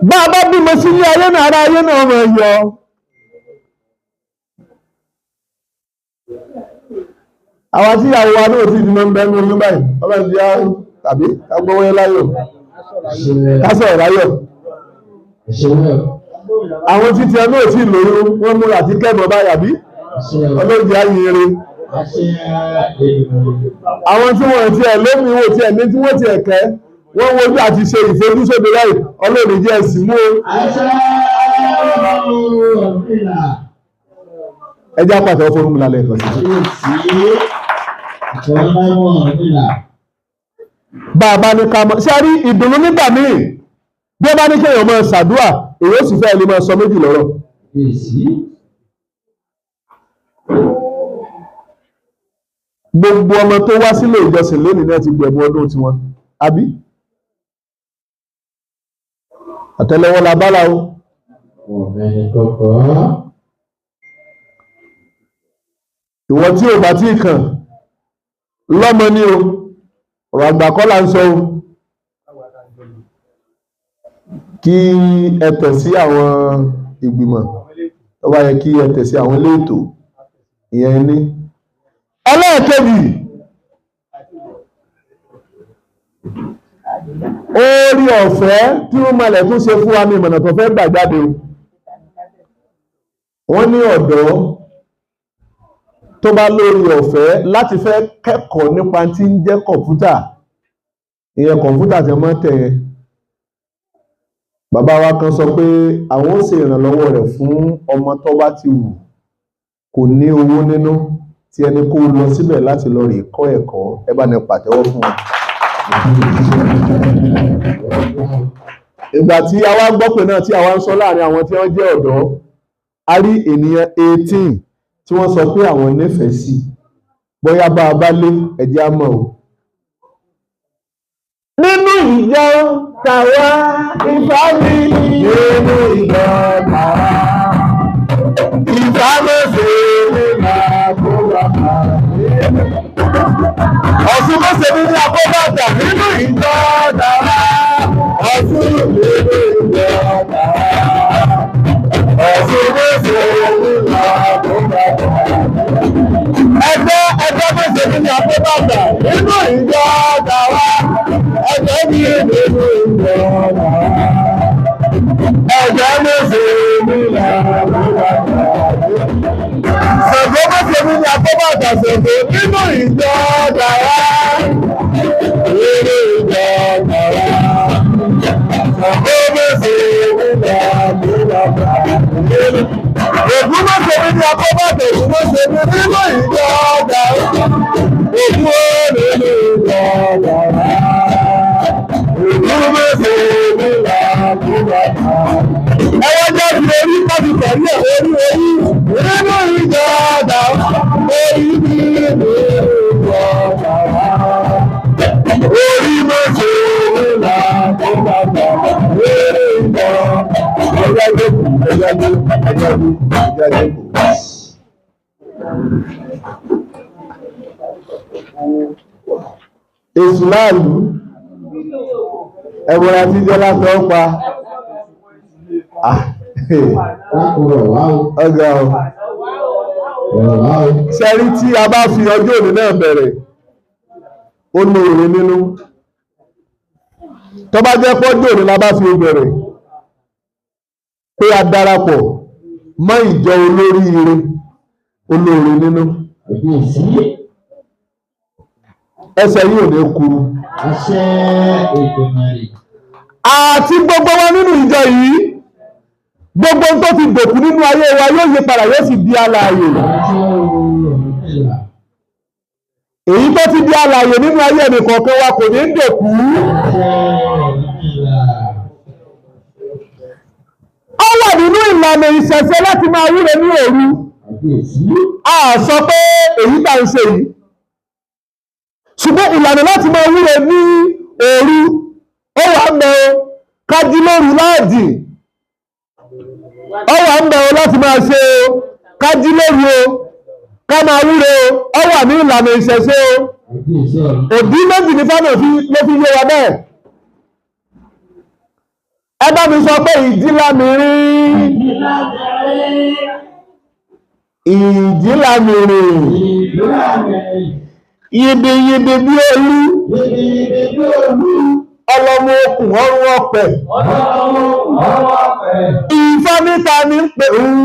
bá a bá bímọ sí ilé ayé náà ará ayé náà mọ̀ yọ àwọn tí ìyàwó wa náà ti dìmọ̀ ń bẹ́ẹ̀ ní oyún báyìí ọlọ́run ti á tàbí agbọ́wọ́yé láyọ̀ kásọ̀ ráyọ̀ àwọn títí ẹ náà tí lóyún wọ́n múra àti kẹ́mọ̀ báyà bí ọlọ́run ti á yin eré àwọn tí wọ́n ti ẹ̀ lómi wò tí ẹ̀ ní tí wọ́n ti ẹ̀kẹ́ wọ́n wojú àti ṣe ìfojúsóde láì ọlọ́run jẹ́ ẹ̀sìn mú ẹjá pàtàkì fún mi lálẹ́ ẹ̀kọ́ sí bàbá ní ká mọ́ ṣe rí ìdùnnú nígbà míì bí ó bá ní kéèyàn máa ṣàdúà èyí ó sì fẹ́ lè máa sọ méjì lọ́rọ̀ gbogbo ọmọ tó wá sílé ìjọsìn lónìí náà ti gbẹ̀bù ọdún tiwọn àbí àtẹ́lẹwọ́ la bá láwọ́ ìwọ tí ò bá tí kàn lọ́mọ ní o ọ̀rọ̀ àgbà kọ́ là ń sọ o kí ẹ tẹ̀ sí àwọn ìgbìmọ̀ tó bá yẹ kí ẹ tẹ̀ sí àwọn ilé ètò ìyẹn ní ẹlẹ́ẹ̀kejì orí ọ̀fẹ́ tí ó malẹ̀ tó ṣe fún wa ní ìmọ̀nà tó fẹ́ gbà jáde wọ́n ní ọ̀dọ́ tó bá lórí ọ̀fẹ́ láti fẹ́ kẹ́kọ̀ọ́ nípa tí ń jẹ́ kọ̀ǹpútà ìyẹn kọ̀ǹpútà tí wọ́n tẹ̀ yẹn bàbá wa kan sọ pé àwọn ó ṣe ìrànlọ́wọ́ rẹ̀ fún ọmọ tó bá ti wù kò ní owó nínú tí ẹni kó lọ síbẹ̀ láti lọ rí kọ́ ẹ̀kọ́ ẹ bá ní pàtẹ́wọ́ fún wọn. ìgbà tí a wá gbọ́ pé náà tí a wá ń sọ láàrin àwọn tí wọ́n jẹ́ ọ̀dọ́ a rí ènìyàn 18 tí wọ́n sọ pé àwọn nífẹ̀ẹ́ sí bóyá bá a bá lé ẹ̀jẹ̀ á mọ̀ o. nínú ìjọ tàwa ìfàmì nínú ìjọ tàwa ìfàmẹ́sẹ̀ nínú àkóbàtà ọ̀sùn mọ́sẹ̀ nínú àkóbàtà nínú ìjọ tàwa ọ̀sùn nínú ìjọ tàwa ọ̀sùn mọ́sẹ̀ nínú àkóbàtà ẹgbẹ́ mọ́sẹ̀ nínú àkóbàtà nínú ìjọ tàwa ẹgbẹ́ mi nínú ìjọ tàwa ẹgbẹ́ mọ́sẹ̀ nínú àkóbàtà ṣẹ̀gbọ́n mọ́sẹ̀ nínú àkóbàtà ṣẹ̀gbọ́n nínú ìjọ tàwa nínú ìjọ tàwa ṣẹ̀gbọ́n mọ́sẹ̀ nínú àkóbàtà ògún mọ́sẹ̀ nínú àkóbàtà ògún mọ́sẹ̀ nínú ìjọ tàwa ògún nínú ìjọ tàwa ògún mọ́sẹ̀ nínú àkóbàtà ẹwọ́n jẹ́ ti orí pàtí pẹ̀lú orí nínú ìjọ tàwa orí nínú ìjọ tàwa orí mọ́sẹ̀ nínú àkóbàtà orí ìjọ èsù láàlú ẹ̀wọ̀n àti ìjọ láti ọ́pa ọgá ọ̀ ṣẹ́rí tí a bá fi ọjọ́ òní náà bẹ̀rẹ̀ ó ní èrè nínú tó bá jẹ́ pọ́jọ́ òní la bá fi bẹ̀rẹ̀ pé a darapọ̀ mọ́ ìjọ olóríire olóore nínú. Ẹsẹ̀ yìí ò ní kúrú. Àṣẹ Èdùmàrè. Àti gbogbo wa nínú ìjọ yìí, gbogbo tó ti dòkú nínú ayé wa yóò yí padà yóò sì di alààyè. Èyí tó ti di alààyè nínú ayé ẹnìkọ̀ọ̀kan wa kò ní dòkú. Ó wà nínú ìlànà ìṣẹ̀ṣẹ̀ láti máa wúre ní òru. A sọ pé èyí tá ń ṣe yìí. Ṣùgbọ́n ìlànà láti máa wúre ní òru ó wà ń bẹ kájí lóru láàdì. Ó wà ń bẹ láti máa ṣe kájí lóru o, ká máa wúre o, ó wà ní ìlànà ìṣẹ̀ṣẹ̀ o. Òbí méjì ní fánà ló fi yé wa bẹ́ẹ̀. Ẹ bá mi sọ pé ìdílámìírín. Ìdílámìírín. Yìdìyìdì bí olú. Ọlọ́mọ okùn ọrùn ọ̀pẹ. Ìfọ́nìta ní pè ń.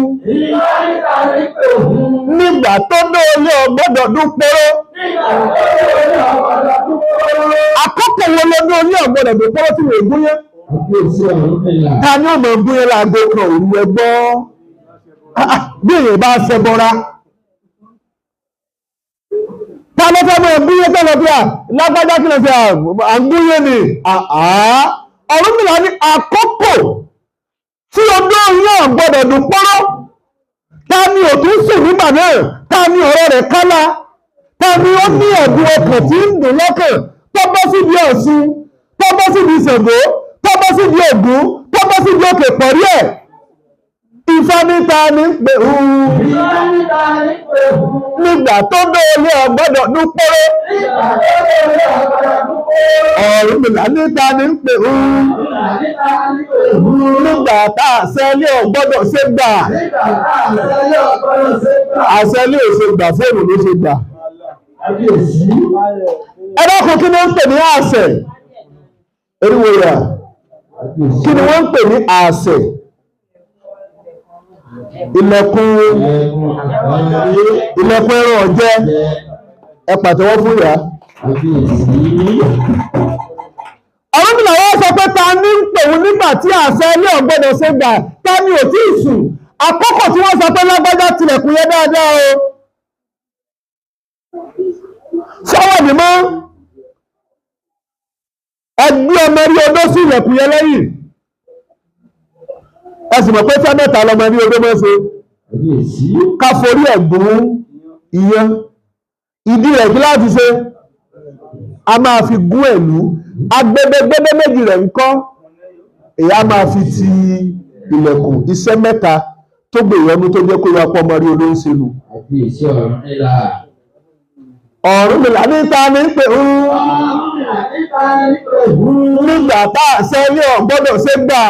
Nígbà tó dóolé ọgbọ́dọ̀ dúpọ́rọ́. Àkókò wo ló dóolé ọgbọ́dọ̀ dúpọ́rọ́ tí wọ́n gúnyẹ́? Ta ni ọmọ gúnyẹ́ láago kan òru ẹgbọ́? Bí èèyàn bá ṣẹbọra. Ta ló fẹ́ mọ̀ gúnyẹ́ tẹ́lọ bí à lágbájá kí lọ sí àgúnyẹ́ ni? Ọ̀rúnmìlà ní àkókò tí ọdún náà gbọ́dọ̀ dúpọ́rọ́. Ta ni ò tún sùn nígbà náà? Ta ni ọ̀rọ̀ rẹ̀ kálá? Ta ni ó ní ẹ̀dùn ọkàn tí ń dùn lọ́kàn tó bọ́ síbi Ọ̀ṣun, tó bọ́ síbi Ṣàngó, tó bọ́ síbi Ògún, tó bọ́ síbi òkè pọ̀rí ẹ̀? Ìfọ́nìta ní pè ń. Nígbà tó dóolé ọgbọ́dọ̀ dúpọ́rọ́. Ọ̀rúnmìlà níta ní pè ń. Nígbà tá àṣẹlé ọgbọ́dọ̀ ṣe gbà. Àṣẹlé ò ṣe gbà, fóònù ló ṣe gbà. Ẹlọ́kùn kí ni wọ́n ń pè ní àṣẹ? Eriwo rà. Kí ni wọ́n ń pè ní àṣẹ? Ilẹ̀kùn ẹran ọ̀jẹ́. Ẹ pàtẹ́wọ́ fún ìyá. Ọ̀rúnmìlà wọ́n sọ pé ta ní ń pè wọ́n nígbà tí àṣẹ ilé ọ̀gbọ́dọ̀ ṣe gbà, ta ni ò tí ì sùn. Àkókò tí wọ́n sọ pé lágbájá tilẹ̀kùn yẹn dáadáa o. Sọ́wọ́ ni mọ́ ẹgbẹ́ ọmọ rí odó sí ilẹ̀kùn yẹn lẹ́yìn. Ẹ sì mọ̀ pé fẹ́ mẹ́ta lọmọ rí odó mọ́ ṣe. Ká forí ẹ̀gbùn ìyẹn. Ìdí rẹ̀ kí láti ṣe? A máa fi gún ẹ̀lú. Agbẹ́gbẹ́gbẹ́ méjì rẹ̀ ń kọ́. Èyí a máa fi ti ilẹ̀kùn. Iṣẹ́ mẹ́ta tó gbèyànjú tó jẹ́ kó yọ ọpọ ọmọ rí odó ń ṣe nù. Ọ̀rúnmìlà níta ní pè ń. Nígbà tá àṣẹlé ọ̀gbọ́dọ̀ ṣe gbà.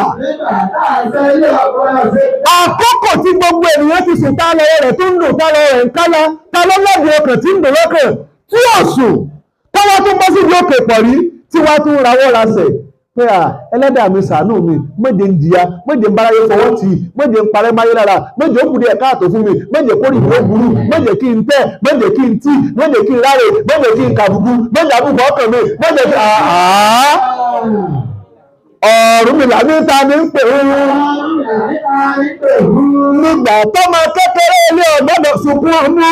Àkókò tí gbogbo ènìyàn ti sùn tá lọ́wọ́ rẹ̀ tó ń dùn tá lọ́wọ́ rẹ̀ ń kálá, ta ló lẹ́bi ọkàn tí ń dùn lọ́kàn tí ò sùn, tọ́wọ́ tún bọ́ sí òkè pọ̀rí tí wọ́n tún rawọ́ rasẹ̀ pé ẹlẹ́dàá mi ṣàánú mi, méje ń jìyà, méje ń báráyé fọwọ́ tì í, méje ń parẹ́ máyé lára, méje ó kùdí ẹ̀ka àtò fún mi, méje kórì ìwé burú, méje kí n tẹ́, méje kí n tí, méje kí n ráre, méje kí n kàbùkù, méje àbùkù ọkàn mi, méje kí Ọ̀rúnmìlà níta ní ń pè ń. Nígbà tọ́mọ kékeré ilé ọ̀gbọ́dọ̀ sunkún ọmọ.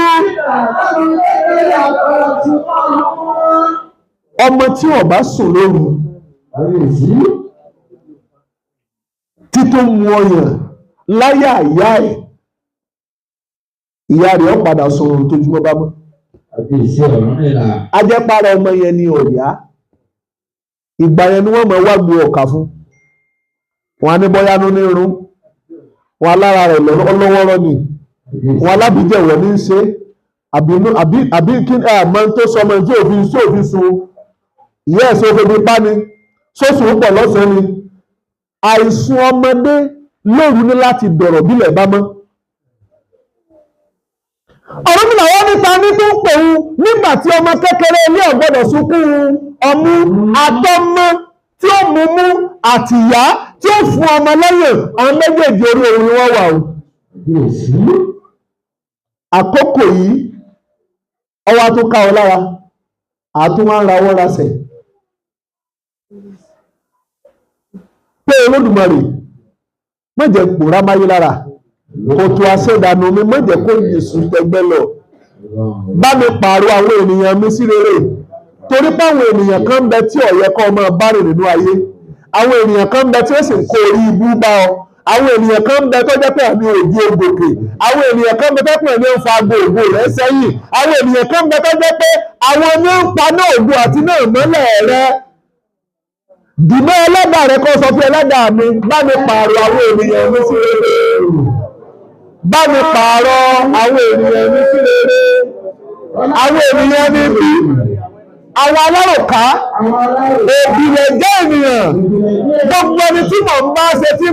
Ọmọ tí ó bá sùn lóru títún mu ọyàn láyà ìyá ẹ̀, ìyá rẹ̀ ó padà sọ̀rọ̀ tójúmọ́ bá mọ́. Ajẹ́pára ọmọ yẹn ni ọ̀yá. Ìgbà yẹn ni wọ́n mọ̀ wá gbé ọ̀kà fún. Wọ́n á ní bọ́yá nú ní irun. Wọ́n alára rẹ̀ lọ́wọ́rọ́ ni. Wọ́n alábìjẹ̀wọ̀ ní í ṣe. Àbí kí àmọ́ tó sọmọ tí òfin sun. Ìyá ẹ̀ sófin bí pa ni. Sóṣùn pọ̀ lọ́sàn-án ni. Àìsùn ọmọdé lóru ní láti dọ̀rọ̀ bílẹ̀ bá mọ́. Ọ̀rúnmìlà wọ́n níta ní tó ń pòun nígbà tí ọmọ kékeré ilé ọ̀gbọ́dọ̀ sunkún ọmú àtọmọ tí ó mú mú àtìyá tí ó fún ọmọ lẹ́yìn àwọn méjèèjì orí òun ni wọ́n wà o. àkókò yìí ọwọ́ tó ká ọ lára àtún wá ń rawọ́ rasẹ̀ pé Olódùmarè má jẹ́ pòórá máyé lára kòtò àṣẹdànù mi má jẹ́ kó yèsù tẹgbẹ́ lọ bá mi pààrọ̀ àwọn ènìyàn mi sí rere torí pé àwọn ènìyàn kan ń bẹ tí ó yẹ kó máa bá rìn nínú ayé àwọn ènìyàn kan ń bẹ tí ó sì ń kó orí ibú bá ọ àwọn ènìyàn kan ń bẹ tó jẹ́ pé àmì òjì ògòkè àwọn ènìyàn kan ń bẹ tó pè ní ń fa gbòògbò rẹ sẹ́yìn àwọn ènìyàn kan ń bẹ tó jẹ́ pé àwọn ní ń pa náà ògùn àti náà mọ́lẹ̀ rẹ dìmọ́ ẹlẹ́dàá rẹ kó sọ fún ẹlẹ́dàá mi bá mi pààrọ̀ àwọn ènìyàn mi sí rere bá mi pààrọ̀ àwọn ènìyàn mi sí rere àwọn ènìyàn mi bí àwọn aláròká òbílẹ̀ jẹ́ ènìyàn gbogbo ẹni tí mò ń bá ṣe tí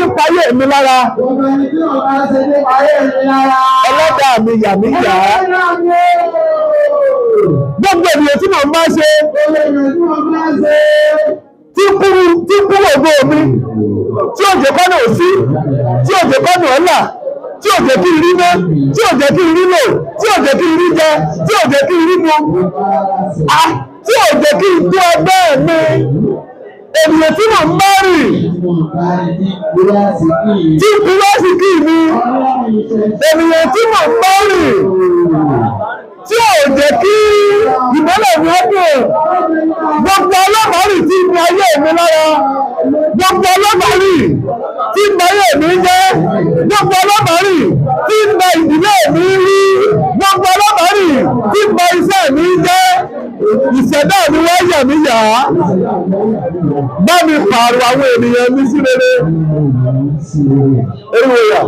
ń payé mi lára ẹlẹ́dàá mi yà mí yà á gbogbo ènìyàn tí mò ń bá ṣe tí kúrò ògbó mi tí òjò kọ́nà òsí tí òjò kọ́nà ọ̀là tí ò jẹ́ kí n rí ná tí ò jẹ́ kí n rí lò tí ò jẹ́ kí n rí jẹ tí ò jẹ́ kí n rí mu tí ò jẹ́ kí n tó ẹgbẹ́ mi ènìyàn tí mò ń bá rìn tí kúrọ́sìkì mi ènìyàn tí mò ń bá rìn tí ò jẹ́ kí ìmọ́lẹ̀ mi ọdún gbogbo ọlọ́mọ̀rì tí ń ayé mi lára gbogbo ọlọ́mọ̀rì tí ń ayé mi jẹ́ gbogbo ọlọ́mọ̀rì tí ń ba ìdílé mi rí gbogbo ọlọ́mọ̀rì tí ń ba iṣẹ́ mi jẹ́ ìṣẹ̀dá mi wá yà mí yà á bá mi pààrọ̀ àwọn ènìyàn mi sí rere ewéyà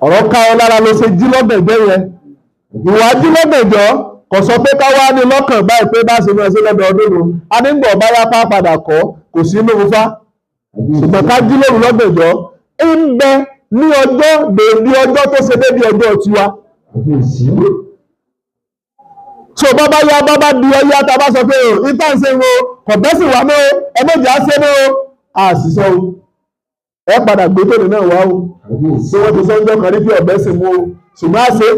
ọ̀rọ̀ ká ọ lára ló ṣe jí lọ́bẹ̀gbẹ́ yẹn ìwà jí lọ́bẹ̀jọ́ kò sọ pé ká wá ní lọ́kàn báyìí pé bá ṣe máa ṣe lọ́dọọdún nu a ní gbọ̀ bá yápá padà kọ́ kò sí inú fá ṣùgbọ́n ká jí lóru lọ́bẹ̀jọ́ ń bẹ ní ọjọ́ dèbí ọjọ́ tó ṣe débi ọjọ́ tiwa so bàbá yá bàbá di ọyá tá a bá sọ pé o ìta ń ṣe wo kò bẹ́ sì wá mọ́ ẹgbẹ́jà ṣe mọ́ àṣìṣọ́ o ẹ padà gbé tòní náà wá o tí wọ́n ti sọ́jọ́ kan rí bí ọ̀bẹ sì mú o ṣùgbọ́n a ṣe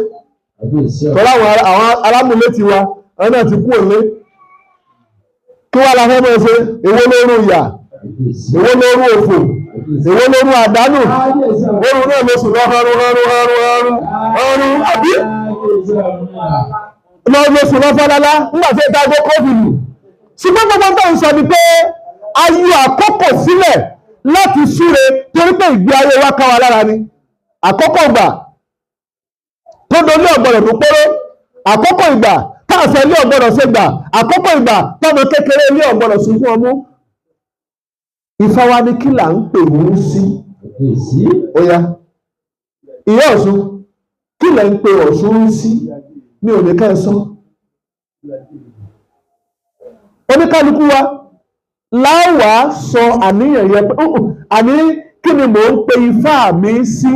tọ́lá àwọn alámúlétì wa àwọn náà ti kú òlé kí wá la fẹ́ mọ́ ṣe èwo lóru ìyà èwo lóru òfò èwo lóru àdánù oru náà ló sùn lọ ọrùn àbí lọ́ọ́ ló sùn lọ fọ́lálá nígbà tí ìta gbé kófìlù ṣùgbọ́n gbogbo tó ń sọ ni pé a yọ àkókò sílẹ̀ láti súre torí pé ìgbé ayé wa ká wa lára ni àkókò ìgbà tó dolé ọ̀gbọ̀rọ̀ tó pọ́rọ́ àkókò ìgbà táàfẹ́ ilé ọ̀gbọ̀rọ̀ ṣe gbà àkókò ìgbà tọ́mọ kékeré ilé ọ̀gbọ̀rọ̀ sùn fún ọmú Ifá wa ní kí là ń pè mú sí óyá ìyá Ọ̀ṣun kí lẹ̀ ń pè Ọ̀ṣun sí mi ò ní ká ẹ sọ oníkálukú wa láwàá sọ àníyàn yẹn pé àní kí ni mò ń pe Ifá mi sí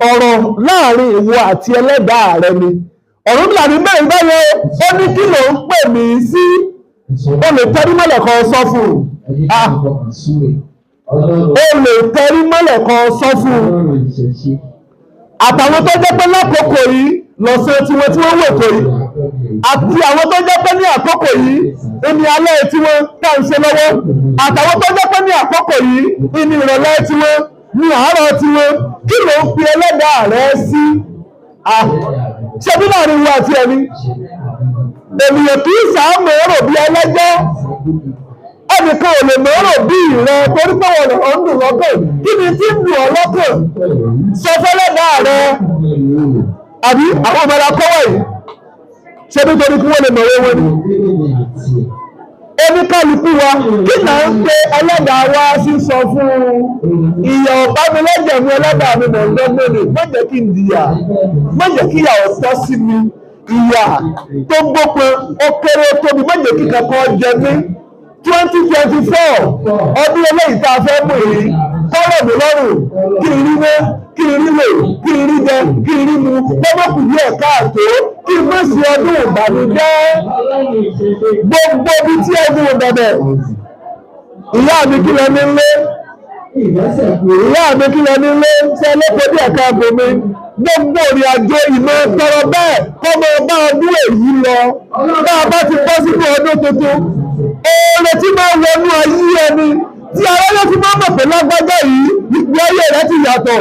ọ̀rọ̀ láàrin ìwọ àti ẹlẹ́dàá rẹ ni ọ̀run là ní mẹ́rin báyẹn ó ní kí ló ń pè mí sí ó lè tẹrí mọ́lẹ̀ kan sọ fún ó lè tẹrí mọ́lẹ̀ kan sọ fún àtàwọn tó jẹ́ pé lákòókò yìí lọ́sẹ̀ tí wọ́n wò tó yìí àti àwọn tó jẹ́ pé ní àkókò yìí ìní alẹ́ tí wọ́n tá ń ṣe lọ́wọ́ àtàwọn tó jẹ́ pé ní àkókò yìí ìní ìrọ̀lẹ́ tí wọ́n ní àárọ̀ tí wọ́n kí ló ń fi ẹlẹ́dàá rẹ̀ sí ṣe bí láàrin wa àti ẹni ènìyàn kì í sàámù ọ̀rọ̀ bí ẹlẹ́jọ́ ẹnìkan ò lè mọ̀ọ́rọ̀ bí rẹ torí pé wọn lọ ń dùn lọ́kàn kí ni tí ń dùn ọ́ lọ́kàn sọ fẹ́lẹ́dàá rẹ àbí àwọn ọmọ ẹ̀rọ akọ́wọ́ yìí ṣe nítorí kí wọ́n lè mọ̀wé wọn ni oníkálukú wa kí náà ń pe ẹlẹ́dàá wa sí sọ fún ìyà ọ̀bá mi lẹ́jẹ̀ mi ẹlẹ́dàá mi mọ̀ lọ́gbọ́n ni má jẹ́ kí n dìyà má jẹ́ kí ìyà ọ̀tọ́ sí mi ìyà tó gbópin ó kéré tóbi má jẹ́ kí kankan jẹ mí 2024 ọdún eléyìí tá a fẹ́ mú yìí kọ́rọ̀ mi lọ́rùn kí n rí ná kí n rí lò kí n rí jẹ kí n rí mu lọ́wọ́ kù díẹ̀ káàtó kí n má sí ọdún ìbànújẹ́ gbogbo ibi tí ẹdùn bẹ̀bẹ̀ ìyá mi kí lẹ́ni lé ìyá mi kí lẹ nílé ṣe lóko díẹ̀ ká bomi gbogbo ìrìn àjò ìmọ̀ tọrọ bẹ́ẹ̀ kọ́mọ bá ọdún èyí lọ bá a bá ti bọ́ sínú ọdún tuntun oore tí máa wọnú ayé ẹni tí aráyé ti máa mọ̀ pé lágbájá yìí ìgbé ayé rẹ ti yàtọ̀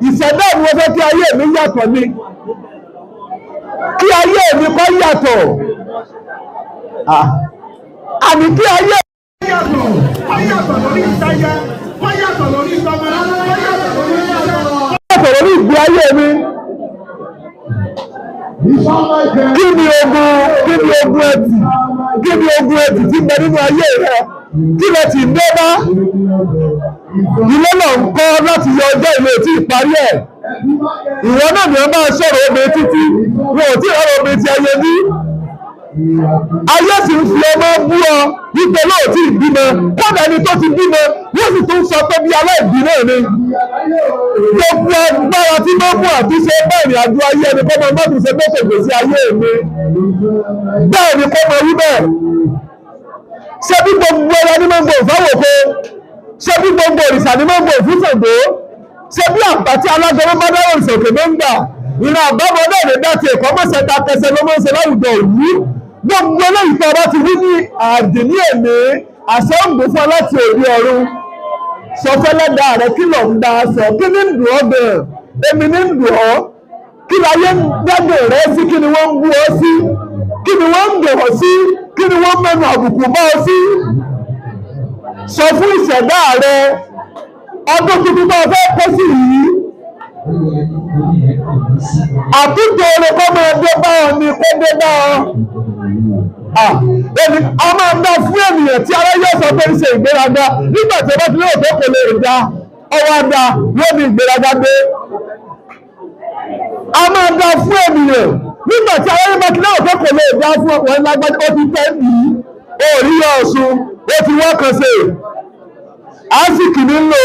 ìṣẹ̀dá mi wọ́n fẹ́ kí ayé mi yàtọ̀ ni kí ayé mi kọ́ yàtọ̀ àní kí ayé yàtọ̀ wọ́n yàtọ̀ lórí ìtajà wọ́n yàtọ̀ lórí ìtọ́mọ wọ́n yàtọ̀ lórí ìtajà. yàtọ̀ lórí ìgbé ayé mi. Kí ni ogun ẹtì tí ń bẹ nínú ayé rẹ? Kí lẹ ti ń dé bá? Ilé náà ń kọ́ láti yọ ọjọ́ ìlú tí ìparí ẹ̀. Ìwọ náà ni wọ́n máa sọ̀rọ̀ obìnrin títí, wọn ò tí ọ̀rọ̀ obìnrin ti ayé ní. Ayé sì ń fi ọmọ bú ọ wípé náà tí ì bímọ, kọ́dà ẹni tó ti bímọ, wọ́n sì tún sọ pé bí aláìbí náà ni. Gbogbo agbára tí máa mú àtúnṣe bẹ́ẹ̀ ni àjọ ayé ẹni kọ́ máa mọ́tò ṣe mọ́tò gbèsè ayé mi. Bẹ́ẹ̀ ni kọ́ máa wí bẹ́ẹ̀. Ṣé bí gbogbo ẹra ní máa ń gbò fáwòkó? Ṣé bí gbogbo òrìṣà ní máa ń gbò fún Ṣàngó? Ṣé bí àpàtì alágbẹ̀rẹ̀ bá dáwọ̀ ìṣòkè ló ń gbà? Ìran àbámọ́dé lè dá ti ẹ̀kọ́ mọ́sẹ̀ ta kẹsẹ̀ ló máa ń ṣe láwùjọ òwú. Gbogbo eléyìí tó bá ti rí ní àdìní èmi àṣẹ òǹgbò fún ọ láti òrí ọ̀run. Sọ fẹ́lẹ́dà rẹ̀ kí ló ń bá a sọ? Kí ni ń dùn ọ́ bẹ̀rẹ̀? Èmi ní ń dùn ọ́. Kí láyé ń gbẹ́gbẹ̀ rẹ sí? Kí ni wọ́n ń bú ọ sí? Kí ni wọ́n ń dùn ọ́ sí? Kí ni wọ́n mẹ́nu àbùkù bá ọ sí? Sọ fún ìṣẹ̀dá rẹ ọdún tuntun tó fẹ́ kó sí yìí. Àtúntò rẹ̀ kọ́ máa dé bá ọ ni kó dé bá ọ. A máa dá fún ènìyàn tí ara yóò sọ pé ń ṣe ìgbéraga nígbà tí ó bá ti lérò tó kò lè dá ọwọ́ adá yóò ní ìgbéraga dé. A máa dá fún ènìyàn nígbà tí ara yóò bá ti lérò tó kò lè dá fún ọ̀pọ̀ lágbájá ó ti tẹ́ nìyí orí Ọ̀ṣun ó ti wọ́n kan ṣe àásìkì nílò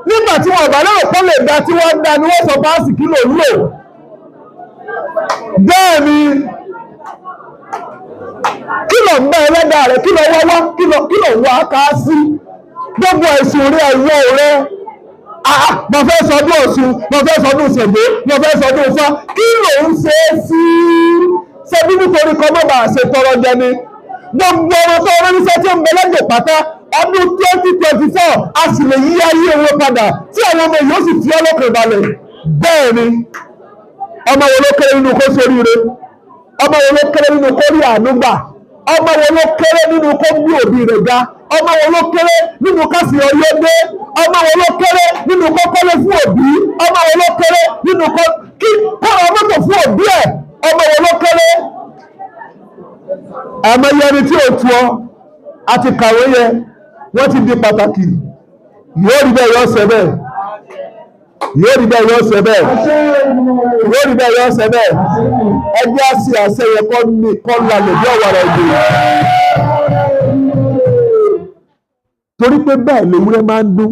nígbà tí wọ́n bá lérò tó lè dá tí wọ́n dá ni wọ́n sọ pé àásìkì lò ń lò. Bẹ́ẹ̀ ni kí ló ń bá ẹlẹ́dàá rẹ̀ kí ló wá kí ló wá ká sí gbogbo ẹ̀sùn rẹ̀ ẹ̀wọ̀ rẹ̀ mo fẹ́ sọdún Ọ̀ṣun mo fẹ́ sọdún Ṣàngó mo fẹ́ sọdún Ifá kí ló ń ṣe é sí ṣe bí nítorí kan mọ́ bá ṣe tọrọ jẹ ni gbogbo ọmọ tó rẹ́níṣẹ́ tí ń bẹ lẹ́jọ̀ pátá ọdún 2024 a sì lè yí ayé wọn padà tí àwọn ọmọ yóò sì fi ọlọ́kàn balẹ̀. Bẹ́ẹ̀ ni ọmọ wo ló kéré nínú kó sóríire ọmọ wo ló kéré nínú kó rí àánú gbà ọmọ wo ló kéré nínú kó gbé òbí rẹ̀ ga ọmọ wo ló kéré nínú káfí ọyọ́ dé ọmọ wo ló kéré nínú kó kọ́lé fún òbí ọmọ wo ló kéré nínú kó kọ́ra mọ́tò fún òbí ẹ̀ ọmọ wo ló kéré. Àmọ́ yẹni tí ò tu ọ àti kàwé yẹ wọ́n ti di pàtàkì yóò rí bẹ́ẹ̀ yọ ọ̀sẹ̀ bẹ́ẹ̀ yóò rí bẹ́ẹ̀ yọ ọ̀sẹ̀ bẹ́ẹ̀ yóò rí bẹ́ẹ̀ yọ ọ̀sẹ̀ bẹ́ẹ̀ ẹjẹ́ àti àṣẹ yẹ kọ́ lálẹ́ bí ọ̀wàrà òjò torí pé bẹ́ẹ̀ lewúrẹ́ máa ń dún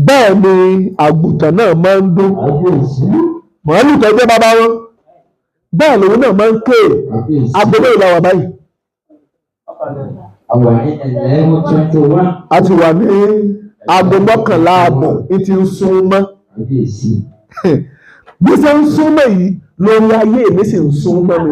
bẹ́ẹ̀ ni àgùntàn náà máa ń dún màálù tó jẹ́ bàbá wọn bẹ́ẹ̀ lòun náà máa ń ké agbóhùn ìlà wà báyìí. A ti wà ní aago 11 ààbọ̀ ní ti ń sún mọ́. Bí ṣe ń sún mọ́ yìí lórí ayé mi sì ń sún mọ́ mi.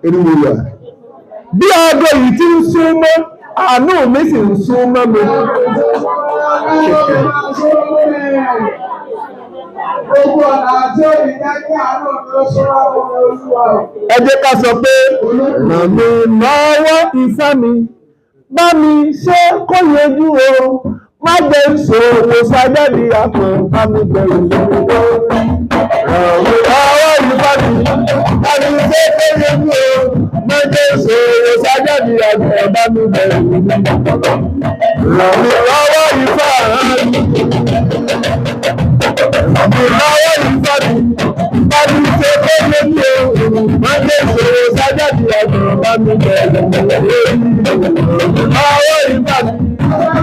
Eriwo ya. Bí aago yìí ti ń sún mọ́ àánú mi sì ń sún mọ́ mi. Ẹ jẹ́ ká sọ pé ràn mí lọ́wọ́ ìfẹ́ mi bá mi ṣe kó yẹjú o má gbé ìṣòwò sájáde àpò bá mi bẹ̀rù lọ́wọ́. Ràn mí lọ́wọ́ ìfẹ́ mi bá mi ṣe kó yẹjú o má gbé ìṣòwò sájáde àpò bá mi bẹ̀rù lọ́wọ́. Ràn mí lọ́wọ́ ìfẹ́ mi. Ìlọ́wọ́ ìfọ́dù, bábí ṣe kó lé ní o, wọ́n lè ṣòro sájáde ọ̀gbọ̀n bá mi bẹ̀rẹ̀ lórí. Ìlọ́wọ́ ìfọ́dù,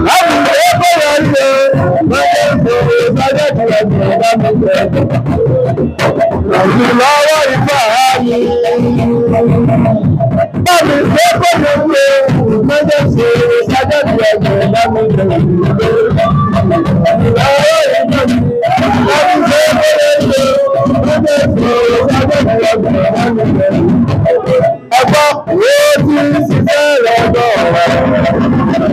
láti ṣe kó lé ní o, wọ́n lè ṣòro sájáde Àti lọ́wọ́ ìfà mi. Bámi ṣe kó lè wé mọ́jọ́ ṣe ṣájọ́ ti ẹgbẹ̀ lámì bẹ̀rẹ̀. Lọ́wọ́ ìfà mi. Bámi ṣe kó lè wé mọ́jọ́ ṣe ṣájọ́ ti ẹgbẹ̀ lámì bẹ̀rẹ̀. Ẹgbọ́ wo ti ṣiṣẹ́ lọ́dọ̀ rẹ̀?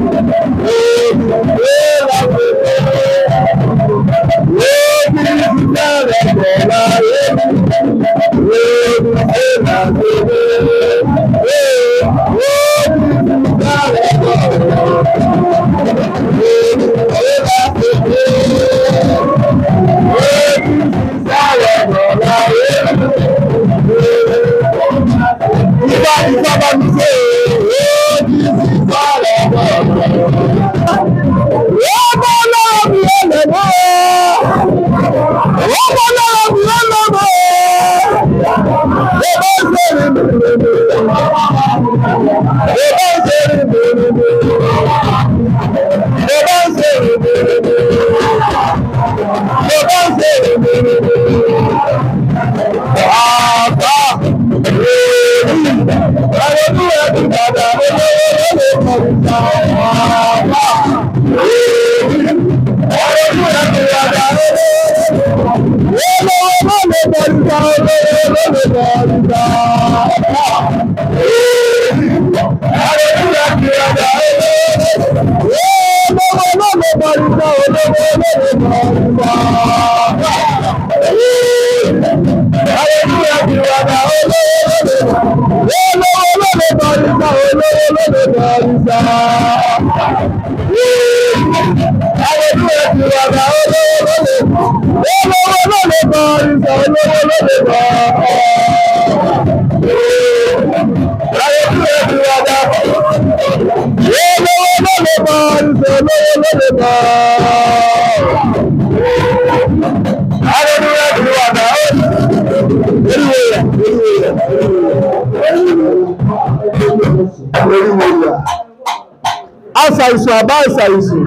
Àṣàìsùn àbá àṣàìsùn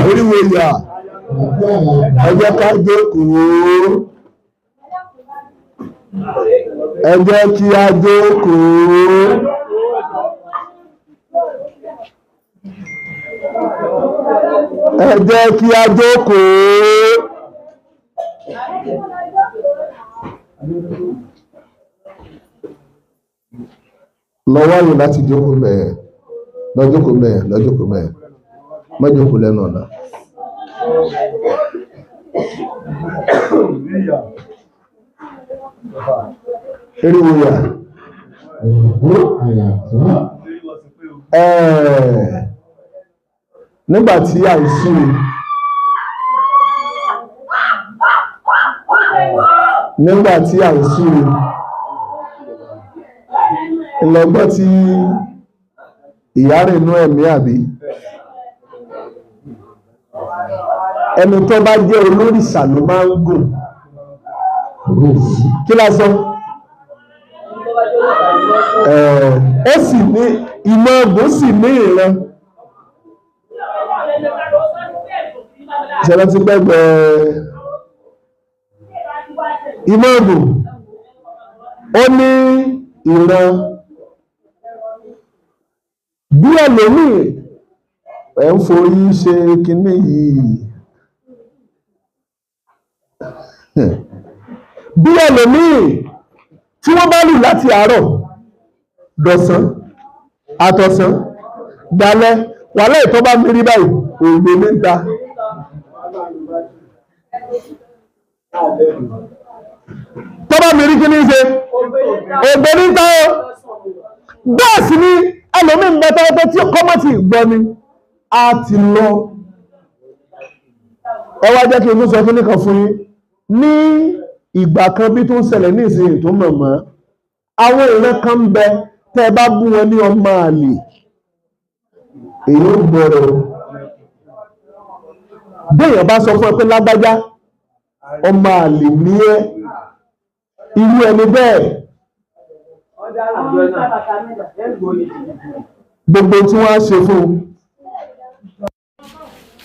oríwo ìyà ẹ jẹ́ ká jókòó, ẹ jẹ́ kí a jókòó, ẹ jẹ́ kí a jókòó. Lọ wáyé láti jókòó bẹ́ẹ̀, lọ́jókòó bẹ́ẹ̀, lọ́jókòó bẹ́ẹ̀, mọ́jókòó lẹ́nu ọ̀nà. Eriwuya. Nígbà tí àìsúre, nígbà tí àìsúre, ìlọ́gbọ́n tí ìyá rẹ̀ inú ẹ̀mí àbí ẹni tó bá jẹ́ olórìṣà ló máa ń gùn. Kí la sọ? Ó sì ní ìmọ̀ ọ̀gùn sì ní ìran. Ìṣẹ̀lẹ̀ ti gbẹ́gbẹ́ ìmọ̀ ọ̀gùn ó ní ìran. Bí ẹlòmíì ẹ̀ ń forí ṣe kinní yìí, bí ẹlòmíì tí wọ́n bá lù láti àárọ̀ dọ̀sán àtọ̀sán dalẹ́ wàhálà ìtọ́ bá mérí báyìí òògbé níta. Tọ́ bá mérí kí ní ṣe òògbé níta ó. Bẹ́ẹ̀ sì ni ẹlòmíì ń bẹ́tọ́ pé tí kọ́mọ́tì gbọ́ ni a ti lọ. Ẹ wá jẹ́ kí n tún sọ fún nìkan fún yín ní ìgbà kan bí tó ń ṣẹlẹ̀ ní ìsinyìí tó mọ̀mọ́, àwọn ìran kan ń bẹ tẹ́ bá bú wọn ní ọmọ àlè èyí ó gbọ́rọ̀. Béèyàn bá sọ fún ẹ pé lágbájá ọmọ àlè ní ẹ́, irú ẹni bẹ́ẹ̀ gbogbo tí wọ́n á ṣe fún un.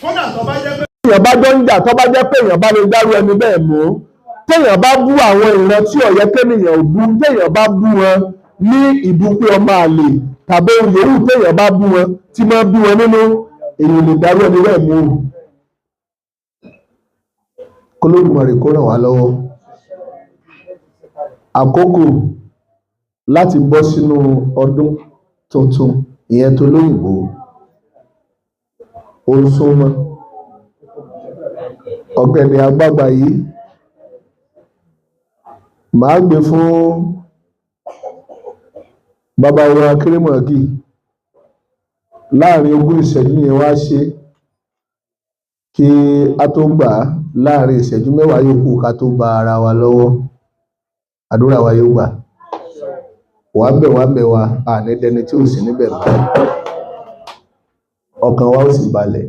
Kódà tó bá jẹ́ pé èèyàn bá jọ ń jà tó bá jẹ́ pé èèyàn bá lè dárú ẹni bẹ́ẹ̀ mú téèyàn bá bú àwọn ìran tí ó yẹ kéèyàn ò bú téèyàn bá bú wọn ní ìbú pé ọmọ àlè tàbí yòówù téèyàn bá bú wọn tí máa bí wọn nínú èèyàn lè dárú ẹni bẹ́ẹ̀ mú k'Olódùmarè kó ràn wá lọ́wọ́. Àkókò láti bọ́ sínú ọdún tuntun ìyẹn tó lóyìnbó ó ń súnmọ́. Ọ̀gbẹ̀nì àgbagbà yìí màá gbé fún bàbá wa Akérèmọ́gì láàrin 20 ìṣẹ́jú yẹn wá ṣe kí a tó gbà á láàrin ìṣẹ́jú 10 yòókù ká tó bá ara wa lọ́wọ́. Àdúrà wa yóò gbà. Wàá bẹ̀ wá àní dẹni tí ò sí níbẹ̀ mọ́. Ọkàn wa ó sì balẹ̀.